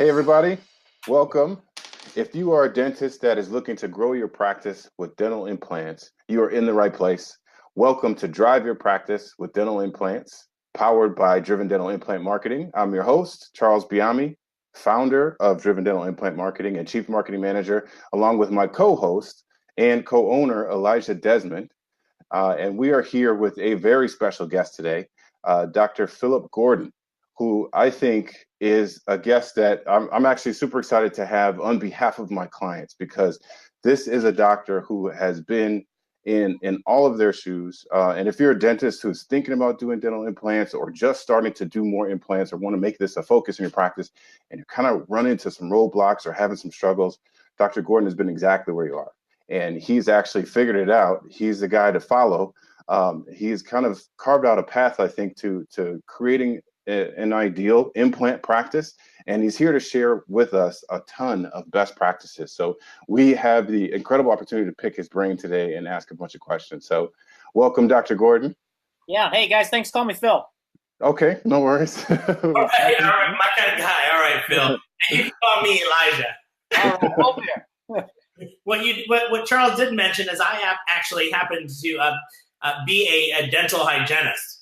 Hey, everybody, welcome. If you are a dentist that is looking to grow your practice with dental implants, you are in the right place. Welcome to Drive Your Practice with Dental Implants, powered by Driven Dental Implant Marketing. I'm your host, Charles Biami, founder of Driven Dental Implant Marketing and Chief Marketing Manager, along with my co-host and co-owner, Elijah Desmond. And we are here with a very special guest today, Dr. Philip Gordon, who I think is a guest that I'm actually super excited to have on behalf of my clients, because this is a doctor who has been in all of their shoes. And if you're a dentist who's thinking about doing dental implants or just starting to do more implants or want to make this a focus in your practice and you kind of run into some roadblocks or having some struggles, Dr. Gordon has been exactly where you are. And he's actually figured it out. He's the guy to follow. He's kind of carved out a path, I think, to creating an ideal implant practice. And he's here to share with us a ton of best practices. So we have the incredible opportunity to pick his brain today and ask a bunch of questions. So welcome, Dr. Gordon. Yeah. Hey, guys. Thanks for calling me Phil. Okay. No worries. All right. My kind of guy. All right, Phil. And you can call me Elijah. All right. What Charles did mention is I actually happened to be a dental hygienist.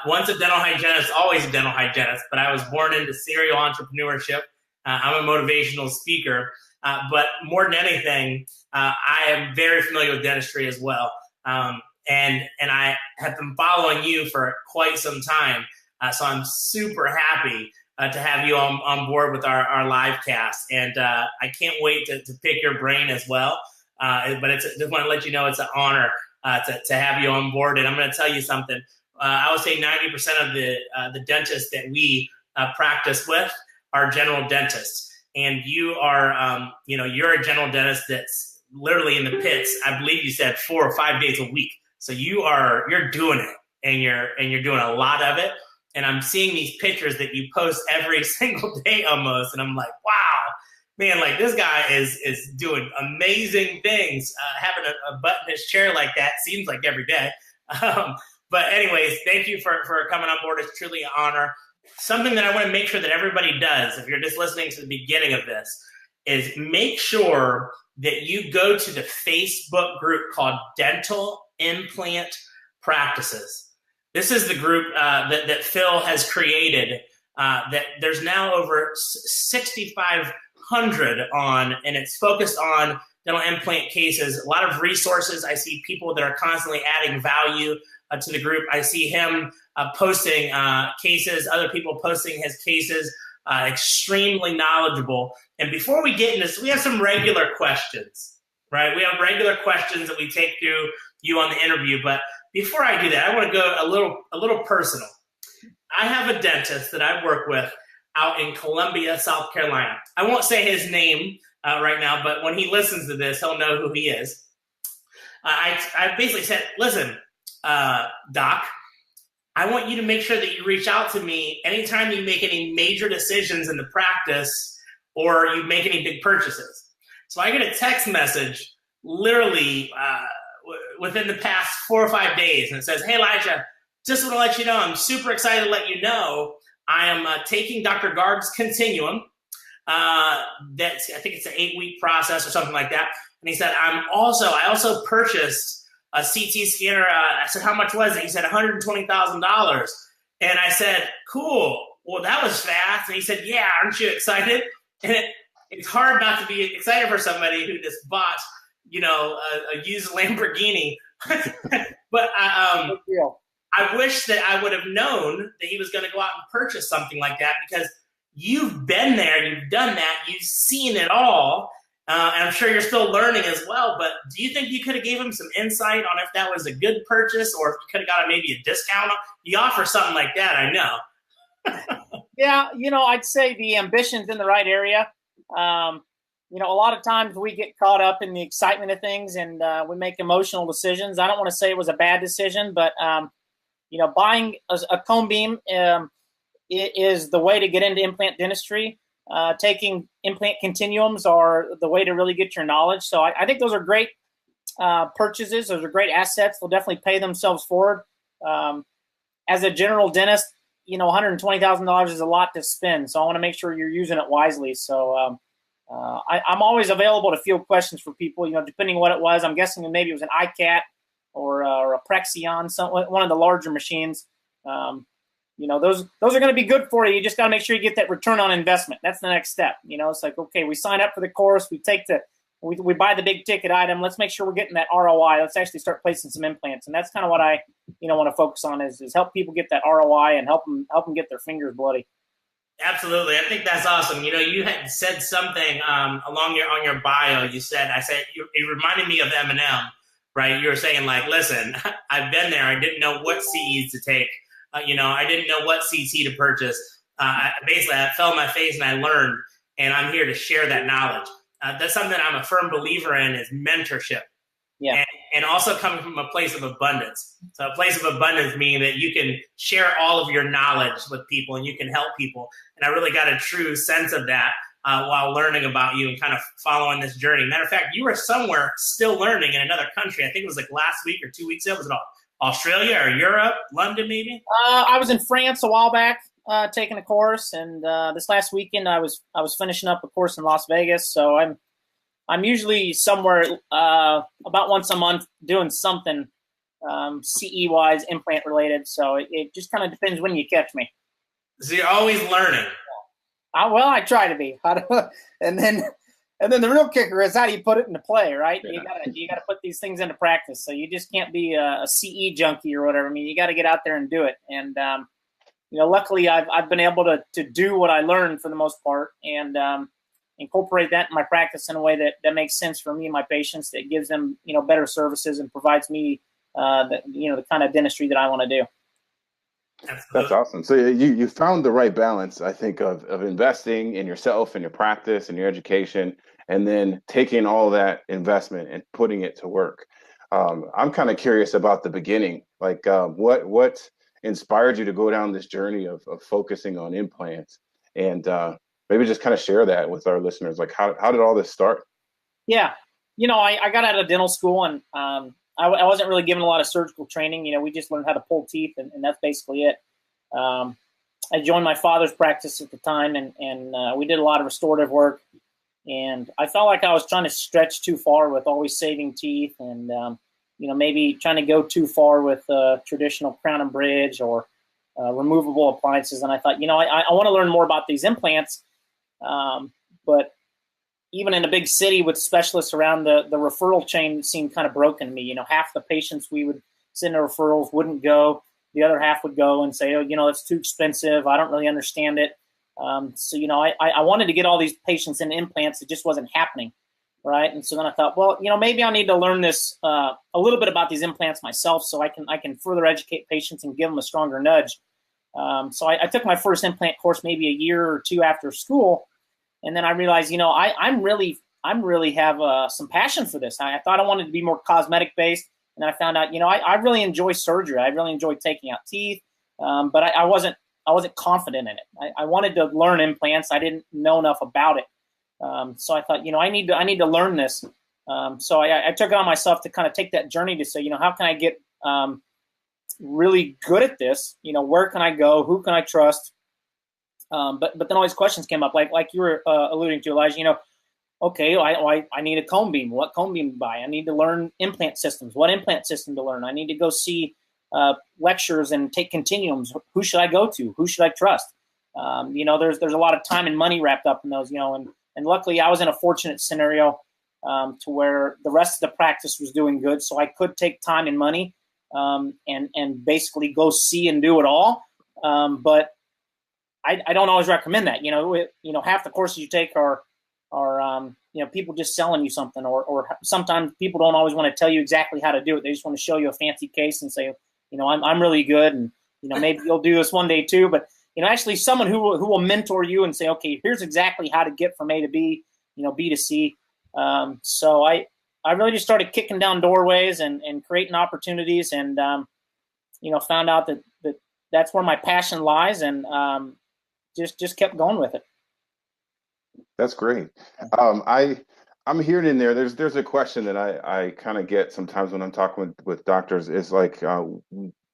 Once a dental hygienist, always a dental hygienist, but I was born into serial entrepreneurship. I'm a motivational speaker, but more than anything, I am very familiar with dentistry as well. And I have been following you for quite some time, so I'm super happy to have you on board with our live cast. And I can't wait to pick your brain as well. But just want to let you know it's an honor to have you on board. And I'm going to tell you something. I would say 90% of the dentists that we practice with are general dentists. And you are, you're a general dentist that's literally in the pits. I believe you said 4 or 5 days a week. So you're doing it, and you're doing a lot of it. And I'm seeing these pictures that you post every single day almost. And I'm like, wow, man, like this guy is doing amazing things. Having a butt in his chair like that seems like every day. But anyways, thank you for coming on board. It's truly an honor. Something that I want to make sure that everybody does, if you're just listening to the beginning of this, is make sure that you go to the Facebook group called Dental Implant Practices. This is the group that Phil has created that there's now over 6,500 on, and it's focused on dental implant cases. A lot of resources. I see people that are constantly adding value to the group. I see him posting cases, other people posting his cases, extremely knowledgeable. And before we get into this, we have some regular questions, right? We have regular questions that we take through you on the interview, but before I do that, I want to go a little personal. I have a dentist that I work with out in Columbia, South Carolina. I won't say his name right now, but when he listens to this, he'll know who he is. I basically said, listen, Doc, I want you to make sure that you reach out to me anytime you make any major decisions in the practice or you make any big purchases. So I get a text message literally within the past 4 or 5 days, and it says, hey, Elijah, just want to let you know, I'm super excited to let you know I am taking Dr. Garb's Continuum. I think it's an 8-week process or something like that. And he said, I also purchased a CT scanner. I said, how much was it? He said, $120,000. And I said, cool. Well, that was fast. And he said, yeah, aren't you excited? And it's hard not to be excited for somebody who just bought a used Lamborghini. But I wish that I would have known that he was going to go out and purchase something like that, because you've been there, you've done that, you've seen it all, and I'm sure you're still learning as well. But do you think you could have gave him some insight on if that was a good purchase, or if you could have got maybe a discount? You offer something like that, I know. Yeah, I'd say the ambition's in the right area. A lot of times we get caught up in the excitement of things, and we make emotional decisions. I don't want to say it was a bad decision, but buying a cone beam is the way to get into implant dentistry. Taking implant continuums are the way to really get your knowledge. So I think those are great purchases. Those are great assets. They'll definitely pay themselves forward. As a general dentist, $120,000 is a lot to spend. So I want to make sure you're using it wisely. So I'm always available to field questions for people, depending what it was. I'm guessing maybe it was an iCat or a Prexion, one of the larger machines. Those are going to be good for you. You just got to make sure you get that return on investment. That's the next step. It's like, okay, we sign up for the course, we buy the big ticket item. Let's make sure we're getting that ROI. Let's actually start placing some implants. And that's kind of what I, want to focus on is help people get that ROI and help them get their fingers bloody. Absolutely. I think that's awesome. You had said something on your bio. It reminded me of Eminem, right? You were saying like, listen, I've been there. I didn't know what CEs to take. I didn't know what CT to purchase. Basically, I fell on my face and I learned, and I'm here to share that knowledge. That's something I'm a firm believer in is mentorship. Yeah. And also coming from a place of abundance. So a place of abundance meaning that you can share all of your knowledge with people and you can help people. And I really got a true sense of that while learning about you and kind of following this journey. Matter of fact, you were somewhere still learning in another country. I think it was like last week or 2 weeks ago. Was it Australia or Europe, London maybe? I was in France a while back taking a course. And this last weekend I was finishing up a course in Las Vegas. So I'm usually somewhere about once a month doing something CE-wise, implant-related. So it just kind of depends when you catch me. So you're always learning. I try to be. And then the real kicker is how do you put it into play, right? Yeah. You gotta put these things into practice. So you just can't be a CE junkie or whatever. I mean, you got to get out there and do it. And luckily I've been able to do what I learned for the most part, and incorporate that in my practice in a way that makes sense for me and my patients, that gives them, better services and provides me, the kind of dentistry that I want to do. That's awesome. So you found the right balance, I think, of investing in yourself and your practice and your education, and then taking all that investment and putting it to work. I'm kind of curious about the beginning. Like, what inspired you to go down this journey of focusing on implants, and maybe just kind of share that with our listeners. Like, how did all this start? Yeah. I got out of dental school, and I wasn't really given a lot of surgical training. We just learned how to pull teeth, and that's basically it. I joined my father's practice at the time, and we did a lot of restorative work. And I felt like I was trying to stretch too far with always saving teeth, and maybe trying to go too far with traditional crown and bridge or removable appliances. And I thought, I want to learn more about these implants. But even in a big city with specialists around, the referral chain seemed kind of broken to me. Half the patients we would send to referrals wouldn't go. The other half would go and say, it's too expensive. I don't really understand it. So I wanted to get all these patients in implants. It just wasn't happening. Right. And so then I thought, well, maybe I need to learn this a little bit about these implants myself, so I can further educate patients and give them a stronger nudge. So I took my first implant course maybe a year or two after school. And then I realized, I'm really have some passion for this. I thought I wanted to be more cosmetic based. And I found out, I really enjoy surgery. I really enjoy taking out teeth. But I wasn't confident in it. I wanted to learn implants. I didn't know enough about it. So I thought, I need to learn this. So I took it on myself to kind of take that journey to say, how can I get really good at this? Where can I go? Who can I trust? But then all these questions came up, like you were alluding to, Elijah. Okay, I need a cone beam. What cone beam to buy? I need to learn implant systems. What implant system to learn? I need to go see lectures and take continuums. Who should I go to? Who should I trust? There's a lot of time and money wrapped up in those. And luckily I was in a fortunate scenario to where the rest of the practice was doing good, so I could take time and money and basically go see and do it all. But I don't always recommend that. Half the courses you take are people just selling you something, or sometimes people don't always want to tell you exactly how to do it. They just want to show you a fancy case and say, I'm really good, and maybe you'll do this one day too. But actually someone who will mentor you and say, okay, here's exactly how to get from A to B, B to C. So I really just started kicking down doorways and creating opportunities, and found out that that's where my passion lies, and just kept going with it. That's great. I'm hearing in there. There's a question that I kind of get sometimes when I'm talking with doctors. Is like,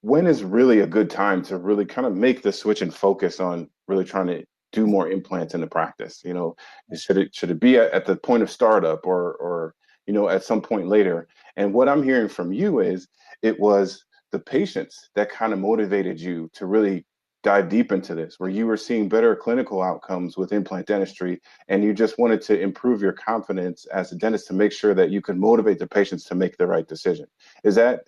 when is really a good time to really kind of make the switch and focus on really trying to do more implants in the practice? You know, should it be at the point of startup, or you know, at some point later? And what I'm hearing from you is it was the patients that kind of motivated you to really dive deep into this, where you were seeing better clinical outcomes with implant dentistry, and you just wanted to improve your confidence as a dentist to make sure that you could motivate the patients to make the right decision. Is that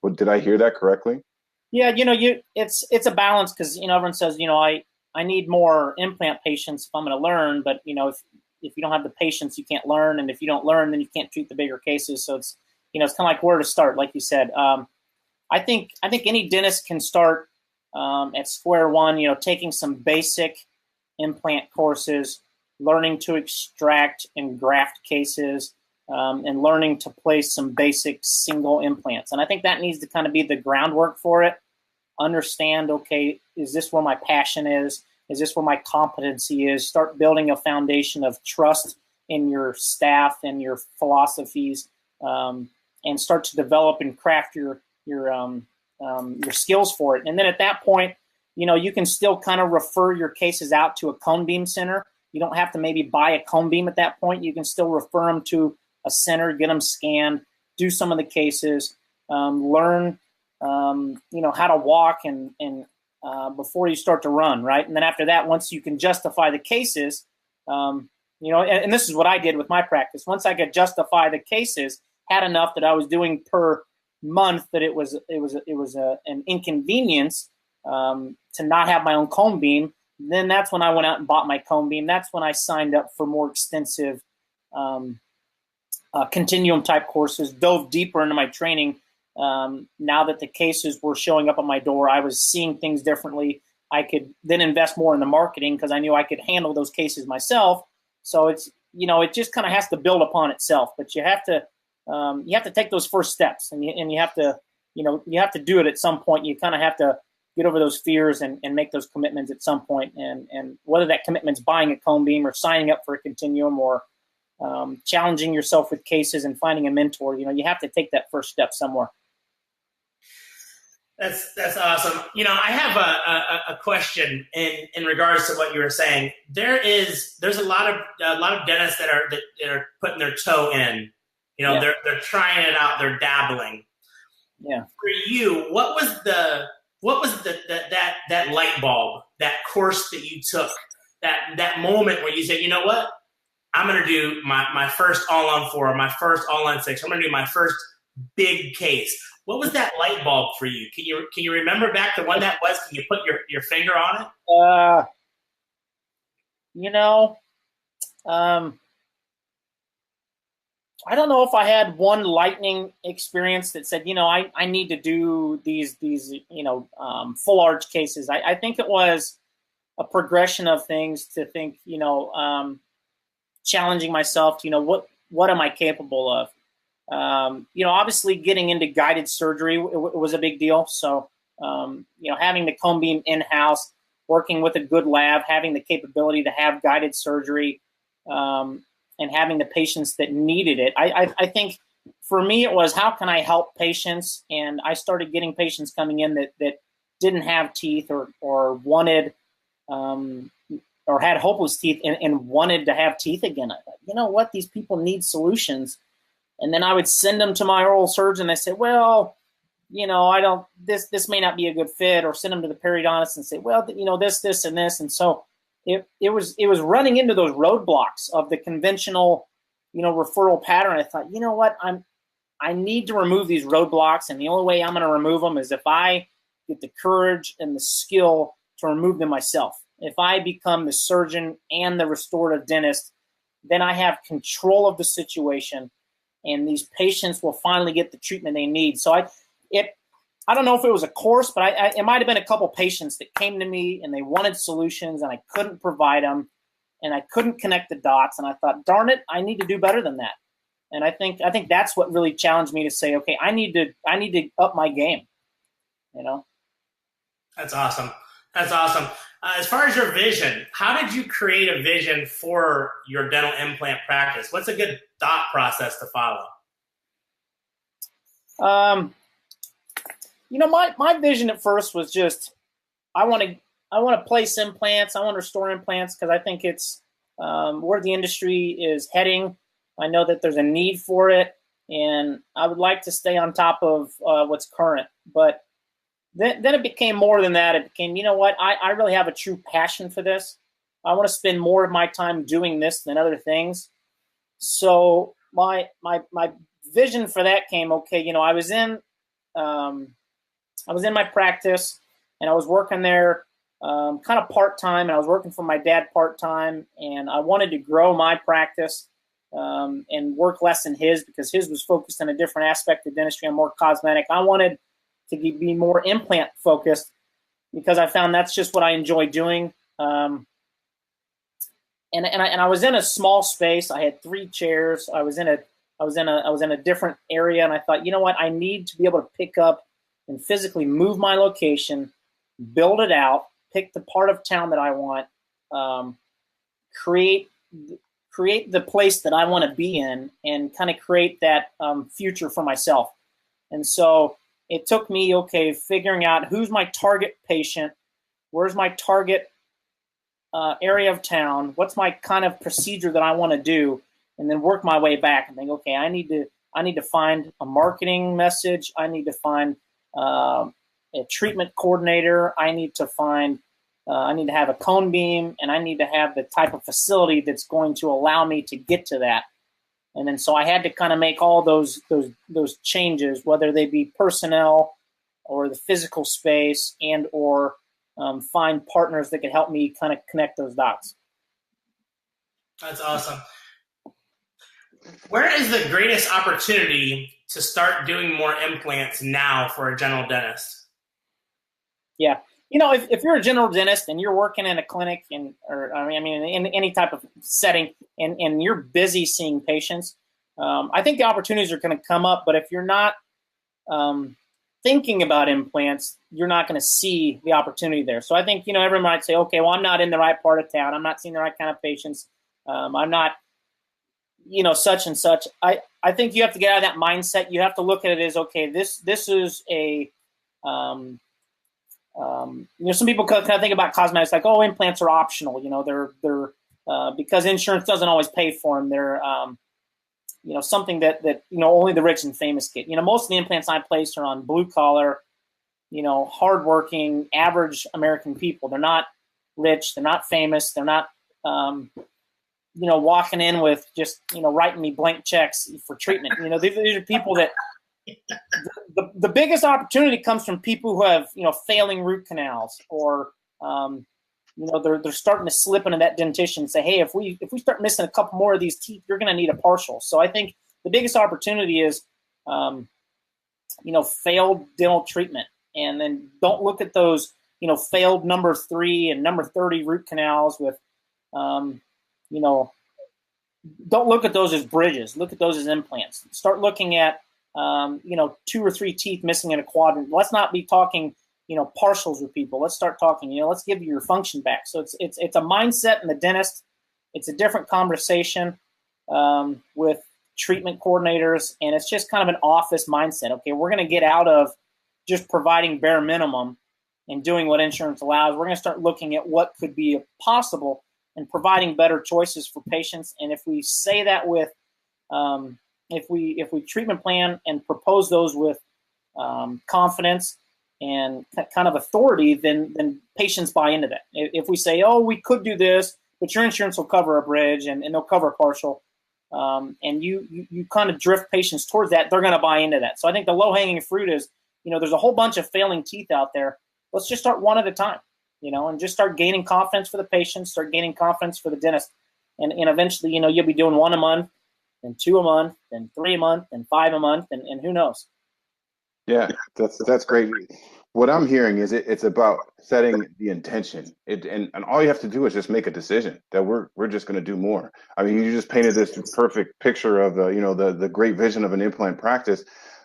what, did I hear that correctly? Yeah, it's a balance, because everyone says, I need more implant patients if I'm going to learn, but if you don't have the patients, you can't learn, and if you don't learn, then you can't treat the bigger cases. So it's it's kind of like where to start, like you said. I think any dentist can start at square one. Taking some basic implant courses, learning to extract and graft cases, and learning to place some basic single implants. And I think that needs to kind of be the groundwork for it. Understand, okay, is this where my passion is? Is this where my competency is? Start building a foundation of trust in your staff and your philosophies, and start to develop and craft your skills for it. And then at that point, you can still kind of refer your cases out to a cone beam center. You don't have to maybe buy a cone beam at that point. You can still refer them to a center, get them scanned, do some of the cases, learn, how to walk and before you start to run, right? And then after that, once you can justify the cases, and this is what I did with my practice. Once I could justify the cases, had enough that I was doing per month that it was an inconvenience to not have my own cone beam. Then that's when I went out and bought my cone beam. That's when I signed up for more extensive continuum type courses, dove deeper into my training. Now that the cases were showing up at my door, I was seeing things differently. I could then invest more in the marketing because I knew I could handle those cases myself. So it's, it just kind of has to build upon itself, but you have to take those first steps, and you have to, you have to do it at some point. You kind of have to get over those fears and make those commitments at some point. And whether that commitment's buying a cone beam or signing up for a continuum or challenging yourself with cases and finding a mentor, you have to take that first step somewhere. That's awesome. I have a question in regards to what you were saying. There's a lot of dentists that are putting their toe in. Yeah. They're trying it out. They're dabbling. Yeah. For you, what was that light bulb, that course that you took, that moment where you said, you know what, I'm going to do my first all-on-4, my first all-on-6. I'm going to do my first big case. What was that light bulb for you? Can you remember back to when that was? Can you put your finger on it? I don't know if I had one lightning experience that said, I need to do these full arch cases. I think it was a progression of things to think, challenging myself to, what am I capable of? Obviously getting into guided surgery it was a big deal. So, having the cone beam in-house, working with a good lab, having the capability to have guided surgery, and having the patients that needed it. I think for me, it was, how can I help patients? And I started getting patients coming in that didn't have teeth or wanted, or had hopeless teeth and wanted to have teeth again. I thought, you know what, these people need solutions. And then I would send them to my oral surgeon. They said, well, this may not be a good fit, or send them to the periodontist and say, well, this, and this. And so it was running into those roadblocks of the conventional, referral pattern. I thought, you know what, I need to remove these roadblocks. And the only way I'm going to remove them is if I get the courage and the skill to remove them myself. If I become the surgeon and the restorative dentist, then I have control of the situation, and these patients will finally get the treatment they need. So I don't know if it was a course, but it might have been a couple patients that came to me and they wanted solutions and I couldn't provide them, and I couldn't connect the dots. And I thought, darn it, I need to do better than that. And I think that's what really challenged me to say, okay, I need to up my game. That's awesome. That's awesome. As far as your vision, how did you create a vision for your dental implant practice? What's a good thought process to follow? My vision at first was just I want to place implants. I want to restore implants because I think it's where the industry is heading. I know that there's a need for it, and I would like to stay on top of what's current. But then it became more than that. It became, I really have a true passion for this. I want to spend more of my time doing this than other things. So my vision for that came, I was in my practice, and I was working there kind of part-time, and I was working for my dad part-time, and I wanted to grow my practice and work less than his because his was focused on a different aspect of dentistry and more cosmetic. I wanted to be more implant focused because I found that's just what I enjoy doing. And I was in a small space. I had 3 chairs. I was in a different area, and I thought, I need to be able to pick up and physically move my location, build it out, pick the part of town that I want, create the place that I want to be in, and kind of create that future for myself. And so it took me, figuring out who's my target patient, where's my target area of town, what's my kind of procedure that I want to do, and then work my way back and think, I need to find a marketing message. I need to find a treatment coordinator. I need to have a cone beam, and I need to have the type of facility that's going to allow me to get to that. And then so I had to kind of make all those changes, whether they be personnel or the physical space, and or find partners that could help me kind of connect those dots. That's awesome. Where is the greatest opportunity to start doing more implants now for a general dentist? Yeah. If you're a general dentist and you're working in a clinic in any type of setting and you're busy seeing patients, I think the opportunities are going to come up. But if you're not thinking about implants, you're not going to see the opportunity there. So I think, everyone might say, I'm not in the right part of town. I'm not seeing the right kind of patients. I'm not, such and such. I think you have to get out of that mindset. You have to look at it as, this is a, some people kind of think about cosmetics like, implants are optional. They're because insurance doesn't always pay for them. They're, something that only the rich and famous get. Most of the implants I place are on blue collar, hardworking, average American people. They're not rich. They're not famous. They're not, walking in with just, writing me blank checks for treatment. These are people that the biggest opportunity comes from people who have, failing root canals, or, they're starting to slip into that dentition and say, hey, if we start missing a couple more of these teeth, you're going to need a partial. So I think the biggest opportunity is, failed dental treatment. And then don't look at those, failed number 3 and number 30 root canals with, don't look at those as bridges. Look at those as implants. Start looking at, 2 or 3 teeth missing in a quadrant. Let's not be talking, partials with people. Let's start talking, let's give you your function back. So it's a mindset in the dentist. It's a different conversation with treatment coordinators, and it's just kind of an office mindset. Okay, we're going to get out of just providing bare minimum and doing what insurance allows. We're going to start looking at what could be possible and providing better choices for patients. And if we say that with if we treatment plan and propose those with confidence and kind of authority, then patients buy into that. If we say, we could do this, but your insurance will cover a bridge and they'll cover a partial, and you kind of drift patients towards that, they're going to buy into that. So I think the low-hanging fruit is, there's a whole bunch of failing teeth out there. Let's just start one at a time, and just start gaining confidence for the patients, start gaining confidence for the dentist. And eventually, you'll be doing 1 a month, then 2 a month, then 3 a month, then 5 a month, and who knows? Yeah, that's great. What I'm hearing is it's about setting the intention. And all you have to do is just make a decision that we're just going to do more. I mean, you just painted this perfect picture of the great vision of an implant practice,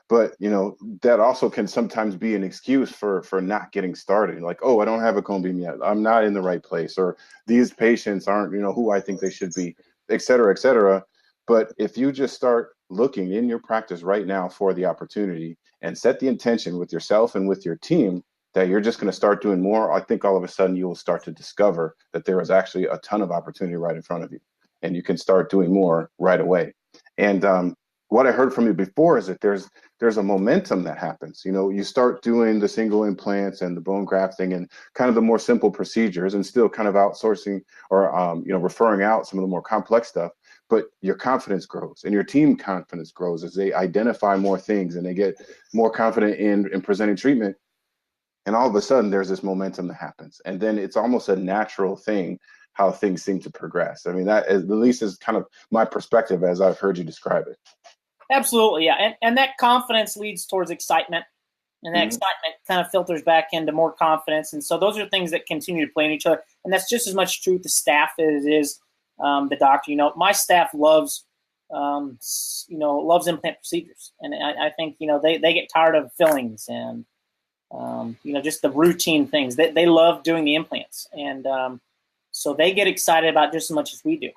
but that also can sometimes be an excuse for not getting started. Like, I don't have a cone beam yet. I'm not in the right place, or these patients aren't who I think they should be, et cetera, et cetera. But if you just start looking in your practice right now for the opportunity and set the intention with yourself and with your team that you're just going to start doing more, I think all of a sudden you will start to discover that there is actually a ton of opportunity right in front of you, and you can start doing more right away. And what I heard from you before is that there's a momentum that happens. You know, you start doing the single implants and the bone grafting and kind of the more simple procedures, and still kind of outsourcing or referring out some of the more complex stuff. But your confidence grows, and your team confidence grows as they identify more things and they get more confident in presenting treatment. And all of a sudden, there's this momentum that happens, and then it's almost a natural thing how things seem to progress. I mean, that at least is kind of my perspective as I've heard you describe it. Absolutely, yeah. And that confidence leads towards excitement, and that excitement kind of filters back into more confidence. And so those are things that continue to play in each other. And that's just as much true with the staff as it is the doctor. You know, my staff loves implant procedures. And I think, they get tired of fillings and, just the routine things. They love doing the implants. And so they get excited about just as much as we do,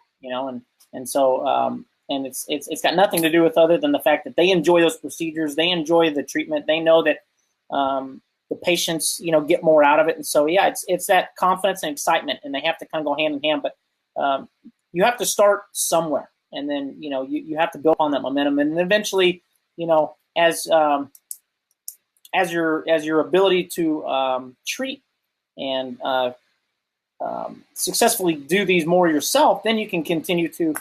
and so and it's got nothing to do with other than the fact that they enjoy those procedures. They enjoy the treatment. They know that the patients, get more out of it. And so, yeah, it's that confidence and excitement, and they have to kind of go hand in hand. But you have to start somewhere, and then, you have to build on that momentum. And eventually, as your ability to treat and successfully do these more yourself, then you can continue to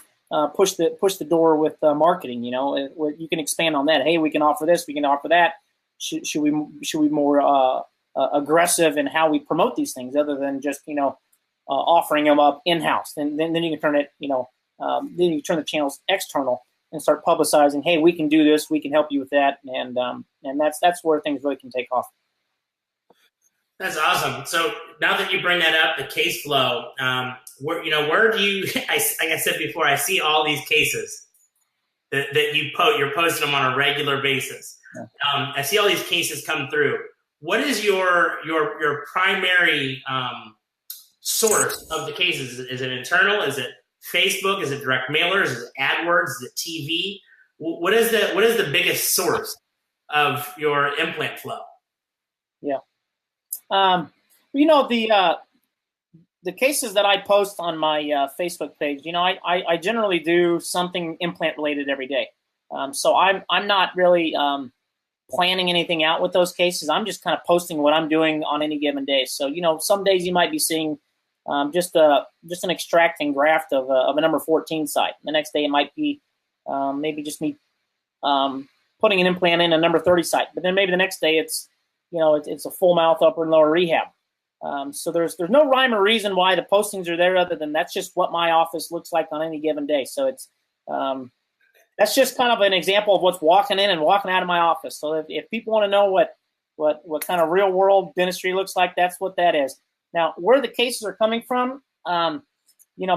push the door with marketing. You can expand on that. Hey, we can offer this, we can offer that. Should we more aggressive in how we promote these things, other than just offering them up in house? Then you can turn it, then you turn the channels external and start publicizing. Hey, we can do this. We can help you with that, and that's where things really can take off. That's awesome. So now that you bring that up, the case flow, where do you, like I said before, I see all these cases that you're posting them on a regular basis. Yeah. I see all these cases come through. What is your primary source of the cases? Is it internal? Is it Facebook? Is it direct mailers? Is it AdWords? Is it TV? What is the biggest source of your implant flow? Yeah. The cases that I post on my Facebook page, I generally do something implant related every day. So I'm not really planning anything out with those cases. I'm just kind of posting what I'm doing on any given day. So, some days you might be seeing just an extract and graft of a number 14 site. The next day it might be maybe just me putting an implant in a number 30 site. But then maybe the next day it's a full mouth upper and lower rehab. So there's no rhyme or reason why the postings are there, other than that's just what my office looks like on any given day. So it's that's just kind of an example of what's walking in and walking out of my office. So if people want to know what kind of real world dentistry looks like, that's what that is. Now, where the cases are coming from, I do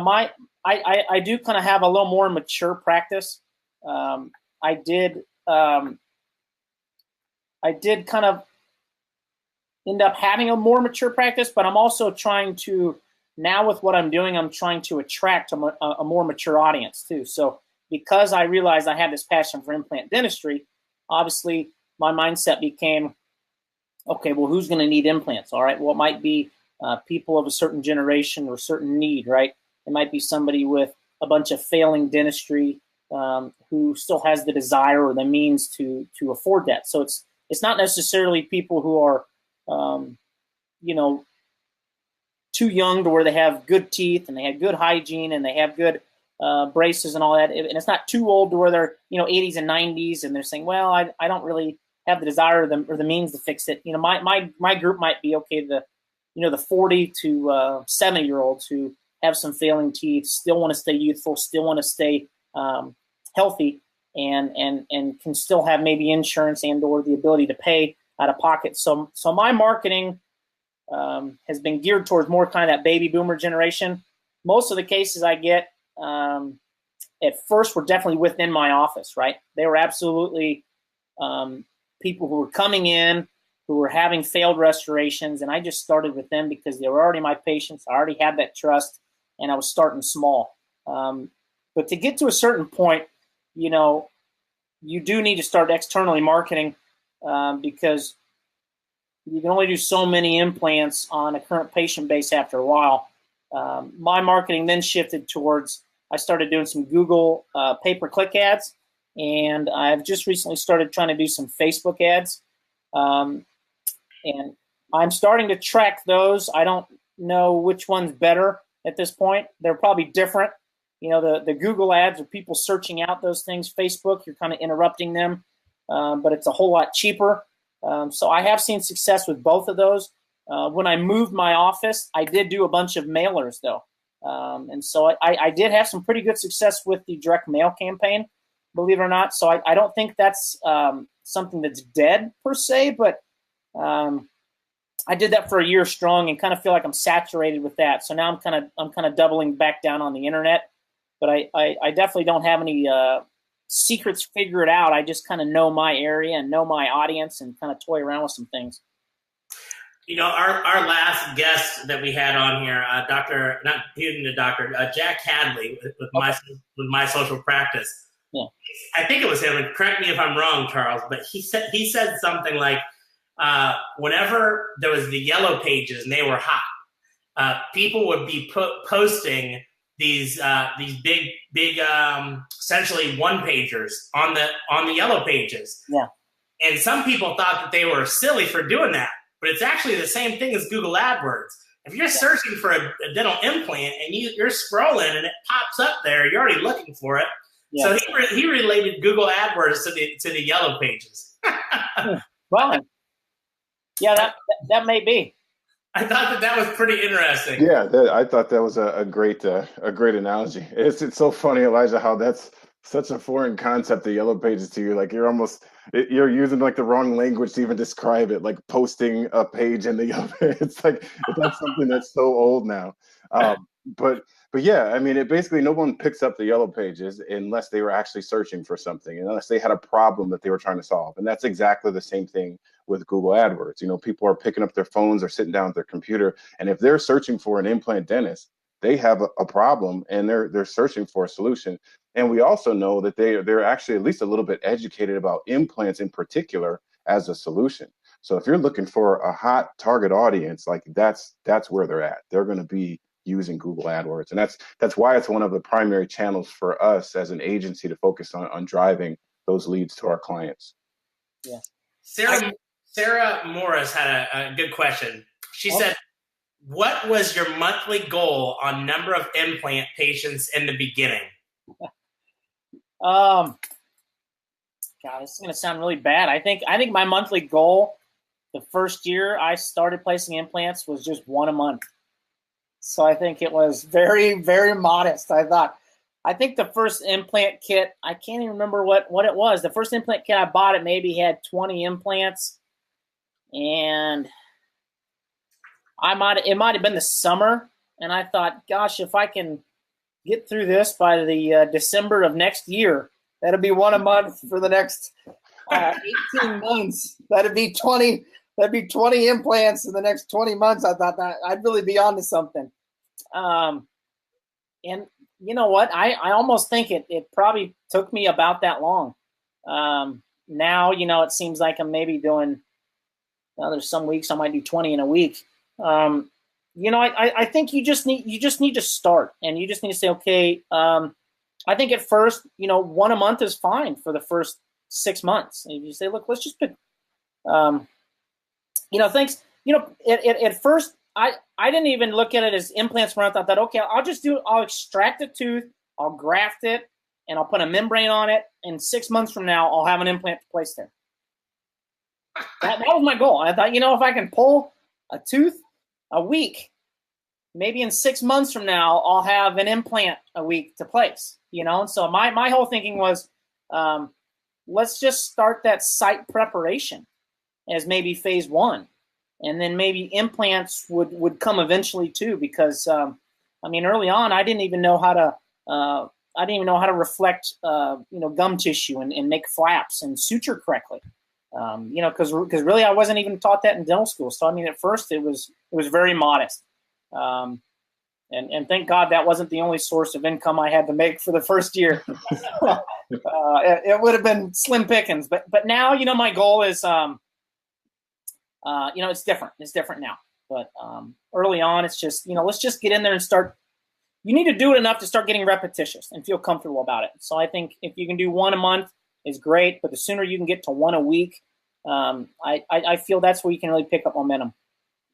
kind of have a little more mature practice. I did kind of end up having a more mature practice, but I'm also trying to, now with what I'm doing, I'm trying to attract a more mature audience too. So because I realized I had this passion for implant dentistry, obviously my mindset became, okay, well, who's going to need implants? All right, well, it might be people of a certain generation or certain need, right? It might be somebody with a bunch of failing dentistry who still has the desire or the means to afford that. So it's not necessarily people who are too young to where they have good teeth and they have good hygiene and they have good braces and all that. And it's not too old to where they're, 80s and 90s and they're saying, well, I don't really have the desire or the means to fix it. My group might be okay. The 40 to 70-year-olds who have some failing teeth, still want to stay youthful, still want to stay healthy, and can still have maybe insurance and or the ability to pay out of pocket. So my marketing has been geared towards more kind of that baby boomer generation. Most of the cases I get at first were definitely within my office, right? They were absolutely people who were coming in, who were having failed restorations, and I just started with them because they were already my patients. I already had that trust, and I was starting small. But to get to a certain point, you do need to start externally marketing because you can only do so many implants on a current patient base after a while. My marketing then shifted towards, I started doing some Google pay-per-click ads, and I've just recently started trying to do some Facebook ads. And I'm starting to track those. I don't know which one's better at this point. They're probably different. You know, the Google ads are people searching out those things. Facebook, you're kind of interrupting them, but it's a whole lot cheaper. So I have seen success with both of those. When I moved my office, I did do a bunch of mailers, though. And so I did have some pretty good success with the direct mail campaign, believe it or not. So I don't think that's something that's dead per se, but I did that for a year strong and kind of feel like I'm saturated with that. So now I'm kind of doubling back down on the internet, but I definitely don't have any secrets figured out. I just kind of know my area and know my audience and kind of toy around with some things. You know, our last guest that we had on here, Jack Hadley with my social practice. Yeah. I think it was him, and correct me if I'm wrong, Charles, but he said something like, whenever there was the yellow pages and they were hot, people would be posting these big essentially one pagers on the yellow pages. Yeah. And some people thought that they were silly for doing that, but it's actually the same thing as Google AdWords. If you're searching for a dental implant and you're scrolling and it pops up there, you're already looking for it. Yeah. So he related Google AdWords to the yellow pages. Well, yeah, that may be. I thought that was pretty interesting. Yeah, I thought that was a great analogy. It's so funny, Elijah, how that's such a foreign concept, the yellow pages to you. Like you're using like the wrong language to even describe it, like posting a page in the yellow page. It's that's something that's so old now. But yeah, I mean, it basically no one picks up the yellow pages unless they were actually searching for something, unless they had a problem that they were trying to solve. And that's exactly the same thing with Google AdWords. You know, people are picking up their phones or sitting down at their computer, and if they're searching for an implant dentist, they have a problem and they're searching for a solution. And we also know that they're actually at least a little bit educated about implants in particular as a solution. So if you're looking for a hot target audience, like that's where they're at. They're going to be using Google AdWords. And that's why it's one of the primary channels for us as an agency to focus on driving those leads to our clients. Yeah. Sarah Morris had a good question. She said, what was your monthly goal on number of implant patients in the beginning? God, this is going to sound really bad. I think my monthly goal the first year I started placing implants was just one a month. So I think it was very, very modest. I think the first implant kit, I can't even remember what it was. The first implant kit I bought, it maybe had 20 implants. And it might have been the summer. And I thought, gosh, if I can get through this by the December of next year, that'll be one a month for the next 18 months. That'd be 20 implants in the next 20 months. I thought that I'd really be on to something. And you know what? I almost think it probably took me about that long. Now, you know, it seems like I'm maybe doing, there's some weeks I might do 20 in a week. You know, I think you just need to start, and you just need to say, okay, I think at first, you know, one a month is fine for the first 6 months. And you say, look, let's just pick, you know, thanks. You know, at first, I didn't even look at it as implants when I thought that, okay, I'll extract a tooth, I'll graft it, and I'll put a membrane on it, and 6 months from now, I'll have an implant placed there. That was my goal. I thought, you know, if I can pull a tooth a week, maybe in 6 months from now, I'll have an implant a week to place, you know? And so my whole thinking was, let's just start that site preparation as maybe phase one. And then maybe implants would come eventually too, because, I mean, early on, I didn't even know how to reflect, you know, gum tissue and make flaps and suture correctly. You know, because really I wasn't even taught that in dental school. So I mean, at first it was very modest. And thank God that wasn't the only source of income I had to make for the first year. It would have been slim pickings. But now, my goal is, it's different. It's different now. But early on, it's just, let's just get in there and start. You need to do it enough to start getting repetitious and feel comfortable about it. So I think if you can do one a month is great, but the sooner you can get to one a week, I feel that's where you can really pick up momentum.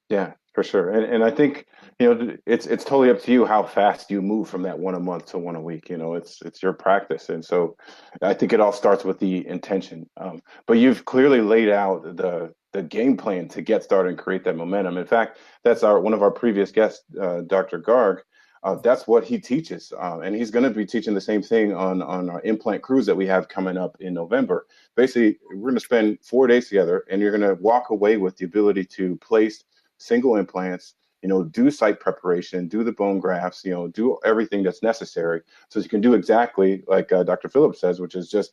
Yeah, for sure. And I think, it's totally up to you how fast you move from that one a month to one a week. It's your practice. And so I think it all starts with the intention. But you've clearly laid out the game plan to get started and create that momentum. In fact, that's one of our previous guests, Dr. Garg. That's what he teaches. And he's going to be teaching the same thing on our implant cruise that we have coming up in November. Basically, we're going to spend 4 days together, and you're going to walk away with the ability to place single implants, do site preparation, do the bone grafts, do everything that's necessary so you can do exactly like Dr. Phillips says, which is just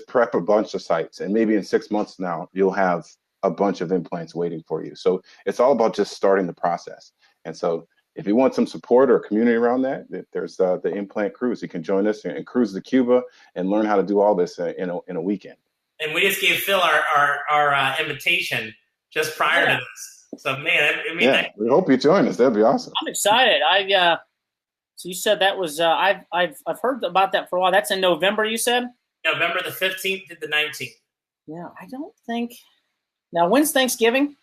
prep a bunch of sites. And maybe in 6 months now, you'll have a bunch of implants waiting for you. So it's all about just starting the process. And so if you want some support or community around that, there's the implant cruise. You can join us and cruise to Cuba and learn how to do all this in a weekend. And we just gave Phil our invitation just prior to this. So man, we hope you join us. That'd be awesome. I'm excited. So you said that was I've heard about that for a while. That's in November, you said? November the 15th to the 19th. Yeah, I don't think. Now, when's Thanksgiving?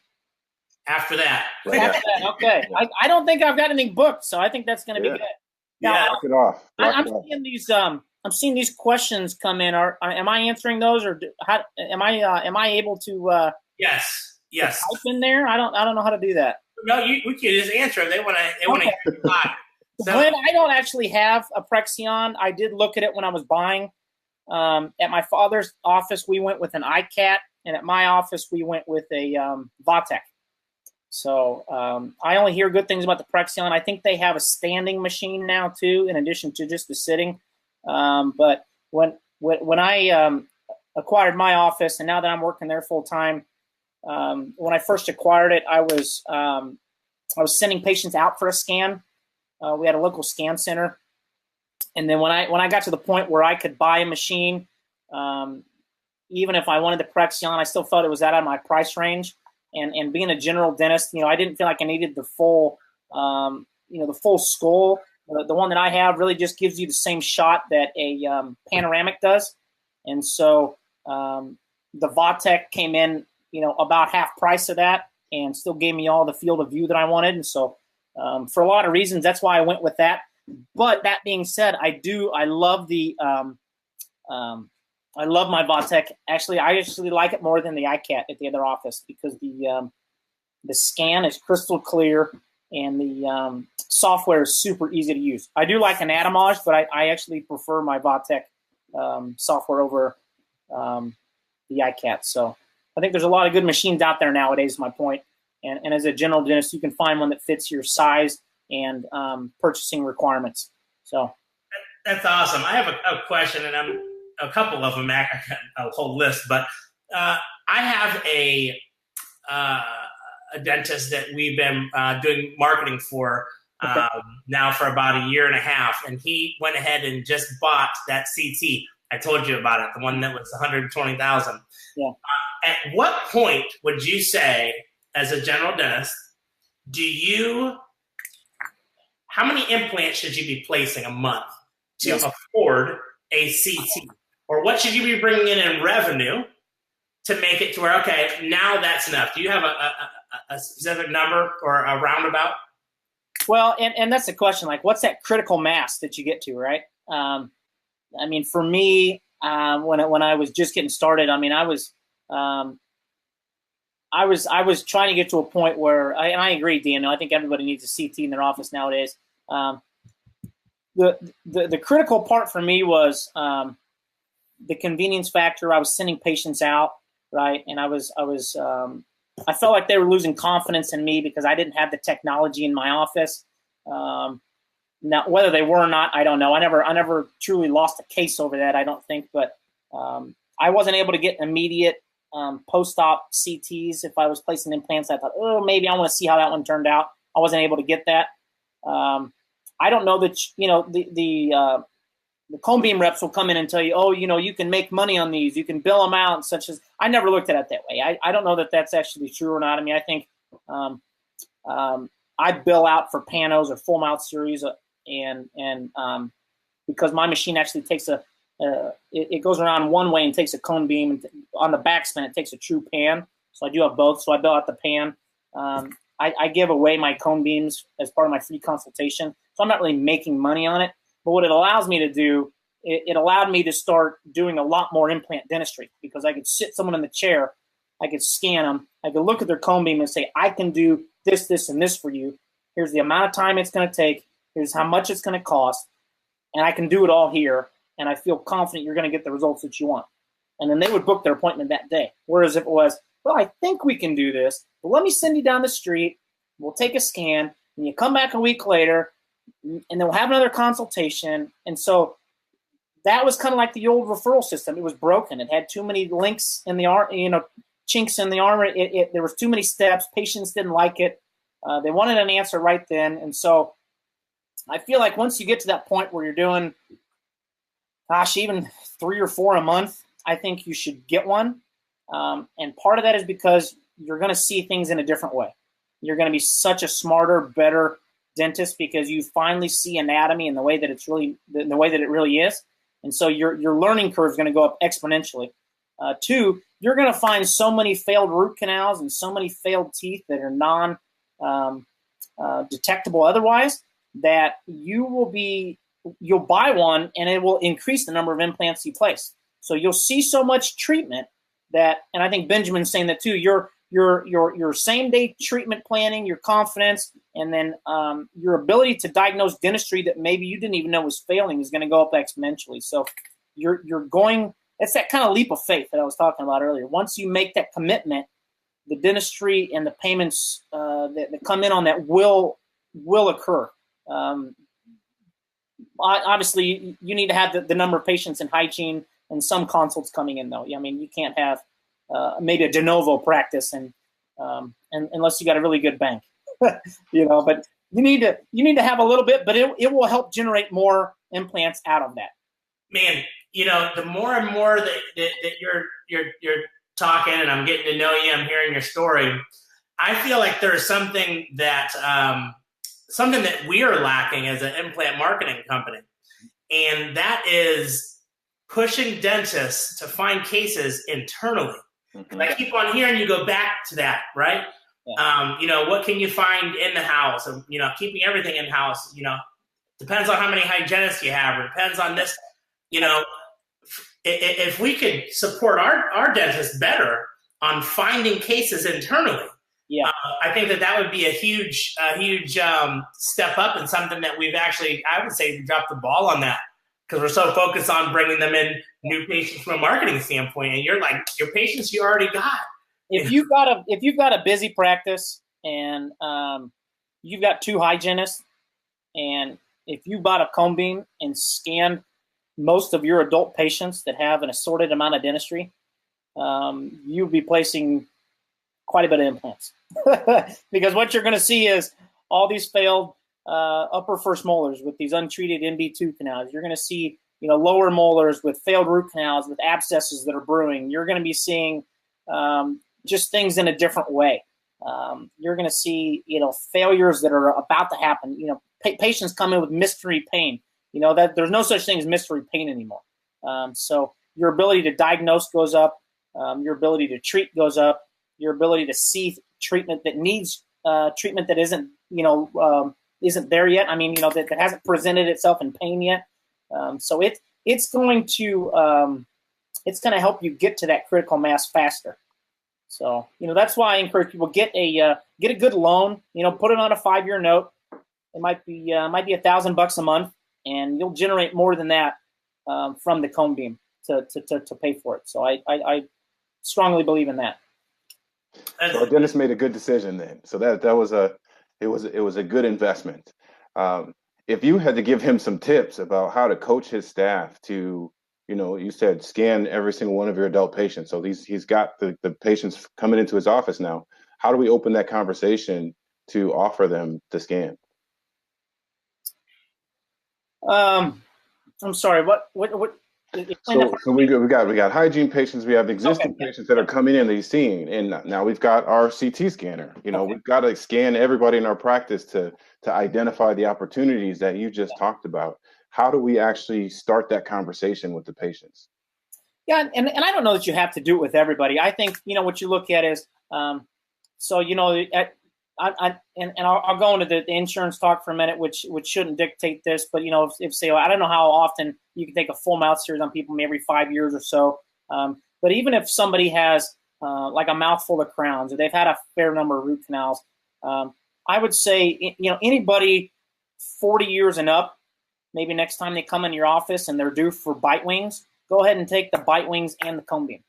After that. Okay. Yeah. I don't think I've got anything booked, so I think that's going to be good. Now, Knock it off. I'm seeing these questions come in. Am I answering those, or am I able to? Yes. Type in there. I don't know how to do that. No, we can just answer them. They want to hear it live. So, Glenn, I don't actually have a Prexion. I did look at it when I was buying. At my father's office, we went with an iCat, and at my office, we went with a Vatek. So I only hear good things about the Prexion. I think they have a standing machine now too, in addition to just the sitting. But when I acquired my office, and now that I'm working there full time, when I first acquired it, I was sending patients out for a scan. We had a local scan center, and then when I got to the point where I could buy a machine, even if I wanted the Prexion, I still felt it was out of my price range. And being a general dentist, I didn't feel like I needed the full, the full skull. The one that I have really just gives you the same shot that a panoramic does. And so the Vatek came in, about half price of that, and still gave me all the field of view that I wanted. And so for a lot of reasons, that's why I went with that. But that being said, I love I love my Vatek. Actually, I like it more than the iCat at the other office because the scan is crystal clear and the software is super easy to use. I do like Anatomage, but I actually prefer my Vatek software over the iCat. So I think there's a lot of good machines out there nowadays, is my point. And as a general dentist, you can find one that fits your size and purchasing requirements. So that's awesome. I have a question, and a couple of them, a whole list, but I have a dentist that we've been doing marketing for now for about a year and a half, and he went ahead and just bought that CT. I told you about it, the one that was $120,000. Yeah. At what point would you say, as a general dentist, how many implants should you be placing a month to afford a CT? Or what should you be bringing in revenue to make it to where, okay, now that's enough? Do you have a specific number or a roundabout? Well, and that's the question. Like, what's that critical mass that you get to, right? For me, when I was just getting started, I was trying to get to a point where, and I agree, Dan. I think everybody needs a CT in their office nowadays. The critical part for me was the convenience factor. I was sending patients out, right, and I felt like they were losing confidence in me because I didn't have the technology in my office. Now, whether they were or not, I don't know. I never truly lost a case over that, I don't think. But I wasn't able to get immediate post-op CTs if I was placing implants. I thought, maybe I want to see how that one turned out. I wasn't able to get that. I don't know that, the cone beam reps will come in and tell you, oh, you can make money on these. You can bill them out, such as. I never looked at it that way. I don't know that that's actually true or not. I mean, I think I bill out for panos or full mouth series, and because my machine actually takes it goes around one way and takes a cone beam, and on the backspin it takes a true pan. So I do have both. So I bill out the pan. I give away my cone beams as part of my free consultation. So I'm not really making money on it. But what it allows me to do, it allowed me to start doing a lot more implant dentistry, because I could sit someone in the chair, I could scan them, I could look at their cone beam and say, I can do this, this, and this for you. Here's the amount of time it's going to take. Here's how much it's going to cost. And I can do it all here. And I feel confident you're going to get the results that you want. And then they would book their appointment that day. Whereas if it was, well, I think we can do this, but let me send you down the street. We'll take a scan, and you come back a week later, and then we'll have another consultation. And so that was kind of like the old referral system. It was broken. It had too many links in the arm, chinks in the armor. There was too many steps. Patients didn't like it. They wanted an answer right then. And so I feel like once you get to that point where you're doing, even 3 or 4 a month, I think you should get one. And part of that is because you're going to see things in a different way. You're going to be such a smarter, better dentist because you finally see anatomy in the way that it really is. And so your learning curve is going to go up exponentially. 2, you're going to find so many failed root canals and so many failed teeth that are non-detectable otherwise, that you'll buy one and it will increase the number of implants you place. So you'll see so much treatment that, and I think Benjamin's saying that too, your same day treatment planning, your confidence, and then your ability to diagnose dentistry that maybe you didn't even know was failing is going to go up exponentially. So it's that kind of leap of faith that I was talking about earlier. Once you make that commitment, the dentistry and the payments that come in on that will occur. Obviously, you need to have the number of patients in hygiene and some consults coming in, though. I mean, you can't have maybe a de novo practice and unless you got a really good bank, but you need to have a little bit, but it will help generate more implants out of that. Man, the more and more that you're talking and I'm getting to know you, I'm hearing your story, I feel like there's something that we are lacking as an implant marketing company, and that is pushing dentists to find cases internally. Mm-hmm. I keep on hearing you go back to that, right? Yeah. What can you find in the house? And, keeping everything in house, depends on how many hygienists you have, or depends on this, if we could support our dentists better on finding cases internally. Yeah, I think that would be a huge step up, and something that we've actually, I would say, we dropped the ball on that because we're so focused on bringing them in new patients from a marketing standpoint. And you're like, your patients you already got. If you've got a busy practice and you've got 2 hygienists, and if you bought a cone beam and scanned most of your adult patients that have an assorted amount of dentistry, you'll be placing quite a bit of implants. Because what you're going to see is all these failed upper first molars with these untreated MB2 canals. You're going to see lower molars with failed root canals with abscesses that are brewing. You're going to be seeing just things in a different way. You're going to see failures that are about to happen. Patients come in with mystery pain. That there's no such thing as mystery pain anymore. So your ability to diagnose goes up. Your ability to treat goes up. Your ability to see treatment that needs treatment that isn't there yet. I mean, that hasn't presented itself in pain yet. So it's going to help you get to that critical mass faster. So that's why I encourage people get a good loan. Put it on a 5-year note. It might be $1,000 a month, and you'll generate more than that from the cone beam to pay for it. So I strongly believe in that. So Dennis made a good decision then. So that was a good investment. If you had to give him some tips about how to coach his staff to, you said scan every single one of your adult patients. So he's got the patients coming into his office now. How do we open that conversation to offer them the scan? I'm sorry. What? So we got hygiene patients. We have existing Okay. patients that are coming in that he's seeing, and now we've got our CT scanner. Okay. We've got to scan everybody in our practice to identify the opportunities that you just talked about. How do we actually start that conversation with the patients? Yeah, and I don't know that you have to do it with everybody. I think what you look at is so I'll go into the insurance talk for a minute, which shouldn't dictate this, but if say I don't know how often you can take a full mouth series on people, maybe every 5 years or so. But even if somebody has like a mouthful of crowns, or they've had a fair number of root canals, I would say anybody 40 years and up, maybe next time they come in your office and they're due for bite wings, go ahead and take the bite wings and the cone beam,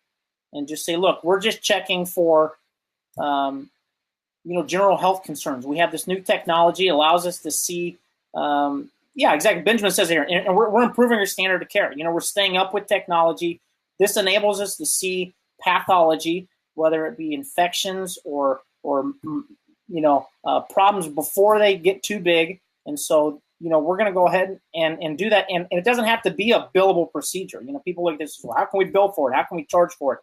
and just say, look, we're just checking for general health concerns. We have this new technology, allows us to see, yeah, exactly. Benjamin says here, and we're improving our standard of care. We're staying up with technology. This enables us to see pathology, whether it be infections or problems before they get too big. And so, we're going to go ahead and do that. And it doesn't have to be a billable procedure. People look at this, well, how can we bill for it? How can we charge for it?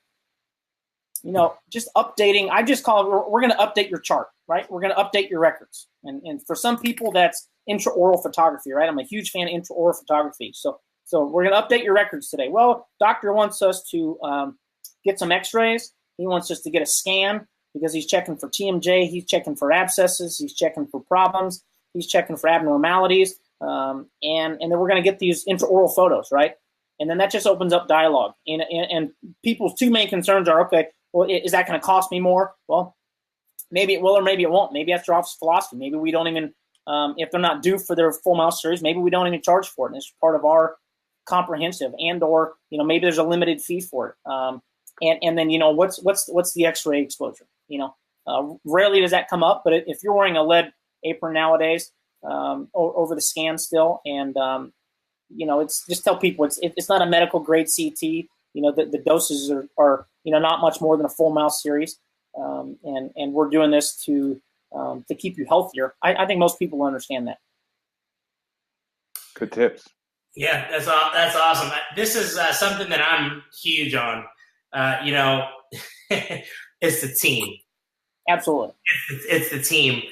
Just updating. I just call it, we're going to update your chart, right? We're going to update your records. And for some people, that's intraoral photography, right? I'm a huge fan of intraoral photography. So we're going to update your records today. Well, doctor wants us to get some x-rays. He wants us to get a scan because he's checking for TMJ. He's checking for abscesses. He's checking for problems. He's checking for abnormalities. And then we're going to get these intraoral photos, right? And then that just opens up dialogue. And people's two main concerns are, okay, well, is that going to cost me more? Well, maybe it will or maybe it won't. Maybe that's your office philosophy. Maybe we don't even, if they're not due for their full mouth series, maybe we don't even charge for it. And it's part of our comprehensive, and or maybe there's a limited fee for it. And then what's the X-ray exposure? Rarely does that come up, but if you're wearing a lead apron nowadays over the scan still, and it's just tell people it's not a medical grade CT. The doses are not much more than a full mouth series, and we're doing this to keep you healthier. I think most people understand that. Good tips. Yeah, that's awesome. This is something that I'm huge on. It's the team. Absolutely. It's the team.